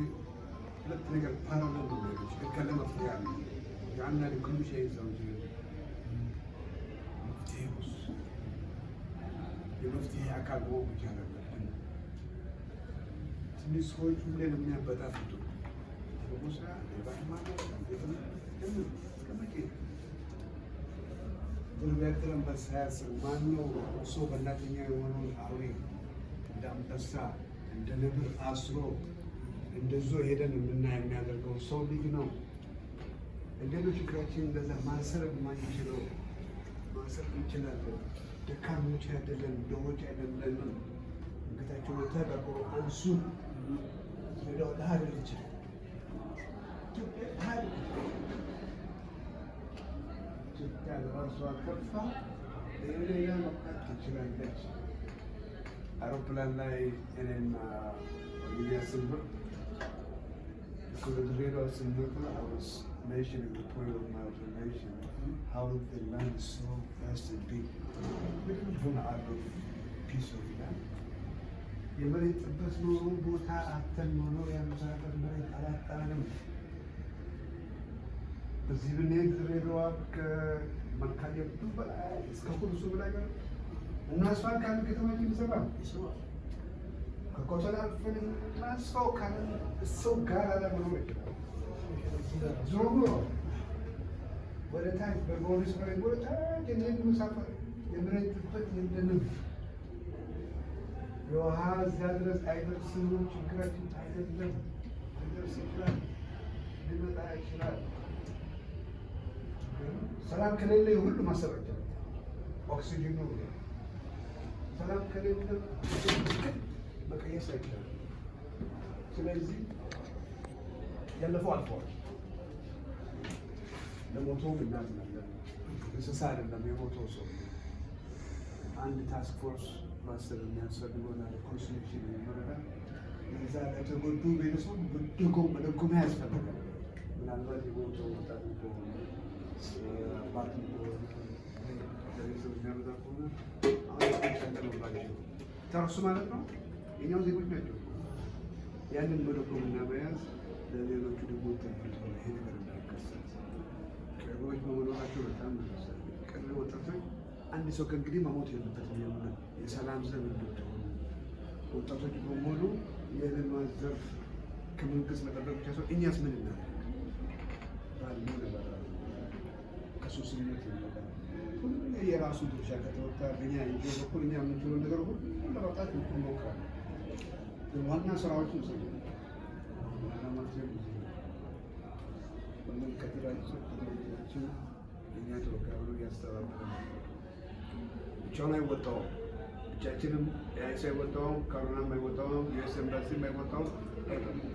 2 ነገር ፓራሌል ነው የሚሆነው። ችግር ካለ መፍትሄ አለ። ያና ልክሉሽ ይዘው እንጂ መፍትሄውስ የመፍትሄ አካል መሆን ብቻ አለብን። ትንሽ ሰዎች ሁሌ ነው የሚያበጣፍጡ በሙሳ በሃይማኖት እስከመቼ ጉልበትም በሳያስብ ማነው ሰው በላተኛ የሆነውን አውሬ እንደ አንበሳ እንደ ነብር አስሮ እንደዞ ሄደን የምናይ የሚያደርገው ሰው ልጅ ነው። እንደሌሎች ችግራችን እንደዛ ማሰር የማንችለው ማሰር እንችላለን። ደካሞች አይደለም፣ ደሆች አይደለም። እንግታቸው ተጠቆ አንሱ ሄደው ዳህል ይችላል ኢትዮጵያ ለራሷ ከፋ ሌላ መብቃት ትችላለች። አውሮፕላን ላይ እኔና ኦሊቪያ ስንብር ከድሬዳዋ ስንብር I was mentioning the point of my observation, how the land is so vast and big. We don't want to add a piece of land. የመሬት ጥበት ኖሮ ቦታ አተን ኖሮ ያመሳቀር መሬት አላጣንም። በዚህ ብንሄድ ድሬዳዋ ከመካየቱ በላይ እስከ ኩርሱ በላይ ጋር እና አስፋልት ካለ ከተማችን ይሰራል። ከኮተል አልፈን እናስፋው ካለ ሰው ጋር ለመኖር ይችላል። ዞሮ ወደ ታች በፖሊስ መሬት ወደ ታች እንሄድ መሳፈር የመሬት ጥበት የለንም። የውሃ እዚያ ድረስ አይደርስም፣ ችግራችን አይደለም። ሊደርስ ይችላል፣ ሊመጣ ይችላል። ሰላም ከሌለ ሁሉ ማሰብ ይችላል። ኦክሲጅኑ ሰላም ከሌለ መቀየስ አይችላል። ስለዚህ ያለፈው አልፈዋል። ለሞተው እናዝናለን። እንስሳ አይደለም የሞተው ሰው። አንድ ታስክ ፎርስ ማሰብ የሚያስፈልገናል። ኮንስቲቱሽን ይመረዳል። እዛ ለተጎዱ ቤተሰብ መደጎሚያ ያስፈልጋል። ምናልባት የሞተው ወጣት ከሆነ አባት ቤተሰብ የሚያበዛ ከሆነ አሁን ያንጠለባቸው ተረሱ ማለት ነው። የኛው ዜጎች ናቸው። ያንን መደጎምና መያዝ ለሌሎቹ ደግሞ ተንፍቶ ይሄ ነገር እንዳይከሰት ቅርቦች በመኖራቸው በጣም ቅርብ ወጣቶች አንድ ሰው ከእንግዲህ መሞት የለበትም የሚል የሰላም ዘብ እንድትሆኑ ወጣቶች በሙሉ የልማት ዘርፍ ከመንግስት መጠበቅ ብቻ ሰው እኛስ ምን እናደርግ ባሉ ነገር ከሱስነት ይመጣል። ሁሉ የራሱ ድርሻ ከተወጣ በኛ ይዞ በኩል እኛ የምንችለው ነገር ሁሉ ለማውጣት እንሞክራለን። ዋና ስራዎች ነው ከትራችን እኛ ተወካዩ ያስተባብራል። ብቻውን አይወጣውም። ብቻችንም የአይስ አይወጣውም፣ ካሩናም አይወጣውም፣ ዩኤስ ኤምባሲም አይወጣውም።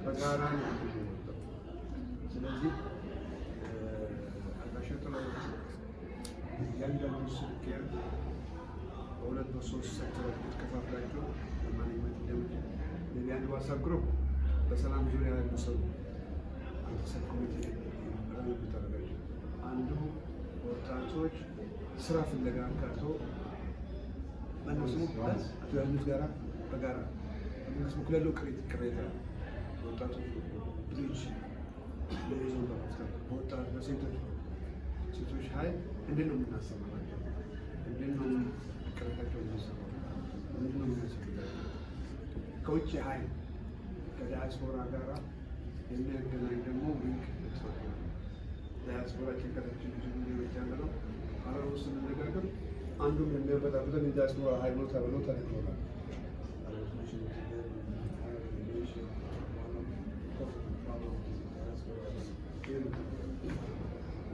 በጋራ ነው የሚወጣው። ስለዚህ አጋሸጥሎ እያንዳንዱ ስልክ በሁለት በሶስት ሴክተሮች የተከፋፍላቸው ለማንኛውም እንደምችል ለዚህ አንድ ዋትስአፕ ግሩፕ በሰላም ዙሪያ ያሉ ሰው ቤተሰብ ኮሚቴ ታደረጋቸው። አንዱ ወጣቶች ስራ ፍለጋ ካቶ መንግስት አቶ ያሉት ጋራ በጋራ መንግስት በኩል ያለው ቅሬታ ወጣቶች ልጅ ለይዞ በመፍጠር በወጣት በሴቶች ኃይል እንዴት ነው የምናሰማራቸው? እንዴት ነው ቅሬታቸው የሚሰማው? ምንድን ነው የሚያስፈልጋቸው? ከውጭ ኃይል ከዲያስፖራ ጋራ የሚያገናኝ ደግሞ ሊንክ ተፈጥሮ ዲያስፖራ ጭንቀታችን ብዙ ሊሆች ያለ ነው። አረብ ውስጥ ስንነጋገር አንዱም የሚያበጣብጠን የዲያስፖራ ኃይል ነው ተብሎ ተነግሮናል።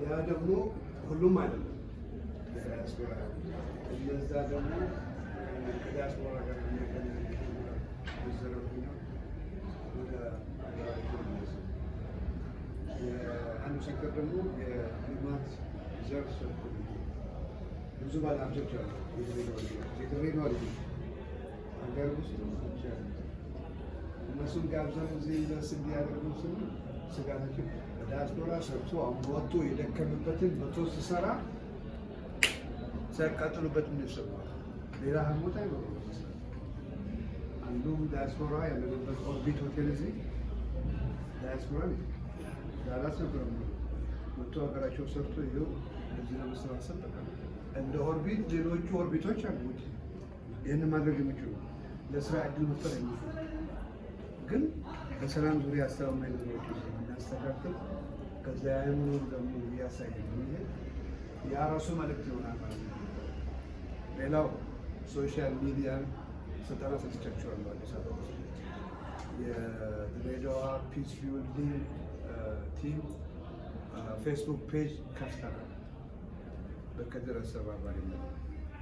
ያ ደግሞ ሁሉም አይደለም። ዲያስፖራ እነዛ ደግሞ ከዲያስፖራ ጋር የሚያገናኝ ዘረኛ ወደ አንዱ ሴክተር ደግሞ የልማት ዘርፍ ብዙ ባለሀብቶች አሉ። የድሬዳዋ ልጆች ሀገር ውስጥ እነሱን ጋብዘን እዚህ ኢንቨስት እንዲያደርጉ ስንል ስጋታችን በዲያስፖራ ሰርቶ አሟቶ የደከምበትን መቶ ሲሰራ ሲያቃጥሉበት እንሰማል። ሌላ ሀሞት አይኖርም። አንዱ ዲያስፖራ ያለበት ኦርቢት ሆቴል እዚህ ዲያስፖራ ዳላስ ነበር መቶ ሀገራቸው ሰርቶ ይኸው እዚህ ለመሰባሰብ በቃ እንደ ኦርቢት ሌሎቹ ኦርቢቶች አሉት። ይህን ማድረግ የሚችሉ ለስራ እድል መፍጠር የሚችሉ ግን በሰላም ዙሪያ አስተማማኝ ነገሮች እናስተካክል። ከዚያ የምኖር ደግሞ እያሳየ የራሱ መልዕክት ይሆናል ማለት ነው። ሌላው ሶሻል ሚዲያን ስልጠና ሰጥቻቸዋለሁ። አዲስ አበባ ውስጥ የድሬዳዋ ፒስ ቢልዲንግ ቲም ፌስቡክ ፔጅ ከፍተናል። በከድር አስተባባሪ ነው።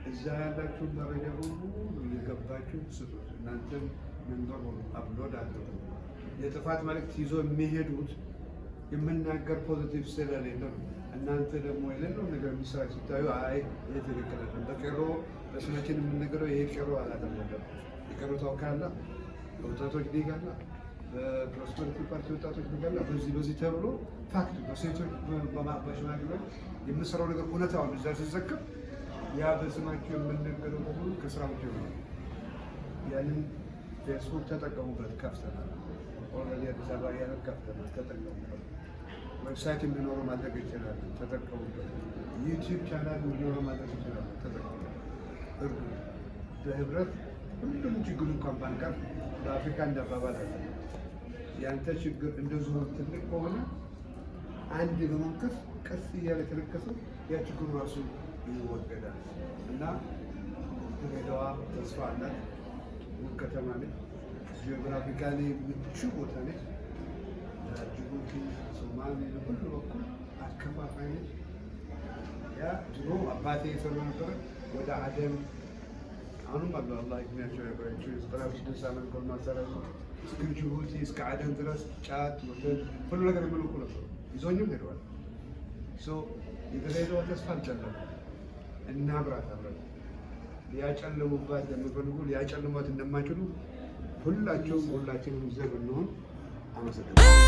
እዛ ያላችሁ መረጃ ሁሉ እየገባችሁ ስጡት። እናንተም መንበር ሆኑ አፕሎድ አድርጉ። የጥፋት መልዕክት ይዞ የሚሄዱት የምናገር ፖዚቲቭ ስለሌለ ነው። እናንተ ደግሞ የሌለው ነገር የሚሰራ ሲታዩ አይ ይሄ ትክክል አይደለም፣ በቄሮ በስማችን የምንነገረው ይሄ ቄሮ አላደረገም፣ የቄሮ ተወካይ አለ፣ በወጣቶች ሊግ አለ፣ በፕሮስፐሪቲ ፓርቲ ወጣቶች ሊግ አለ፣ በዚህ ተብሎ ፋክት በሴቶች በሽማግሌዎች የምንሰራው ነገር እውነታውን እዛ ሲዘክር ያ በስማቸው የምንነገረው በሙሉ ከስራ ውጭ ነው። ያንን ፌስቡክ ተጠቀሙበት፣ ከፍተናል። ኦልሬዲ አዲስ አበባ ያንን ከፍተናል፣ ተጠቀሙበት። ዌብሳይት እንዲኖረው ማድረግ ይችላል፣ ተጠቀሙበት። ዩቲዩብ ቻናል እንዲኖረው ማድረግ ይችላል፣ ተጠቀሙበት። እርዱ። በህብረት ሁሉም ችግሩ እንኳን ባንቀር በአፍሪካ እንዳባባል አለ። ያንተ ችግር እንደዚሁ ትልቅ ከሆነ አንድ በመንከፍ ቀስ እያለ የተለከሰ ያ ችግሩ ራሱ ይወገዳል እና ድሬዳዋ ተስፋ አላት። ውብ ከተማ ነች። ጂኦግራፊካሊ ምቹ ቦታ ነች። ጅቡቲ፣ ሶማሌ ሁሉ በኩል አከፋፋይ ነች። ያ ድሮ አባቴ የሰሩ ነበረ ወደ አደን አሁንም አሉ አላህ ይክናቸው ያቆያቸው 96 ዓመት ጎልማሳ ነው። እስከ ጅቡቲ እስከ አደን ድረስ ጫት ወተት ሁሉ ነገር የሚልኩ ነበሩ። ይዞኝም ሄደዋል። የድሬዳዋ ተስፋ አልጨለመም። እናብራታለን። ሊያጨልሙባት ለሚፈልጉ ሊያጨልሟት እንደማይችሉ ሁላችንም ዘብ እንሆን። አመሰግናለሁ።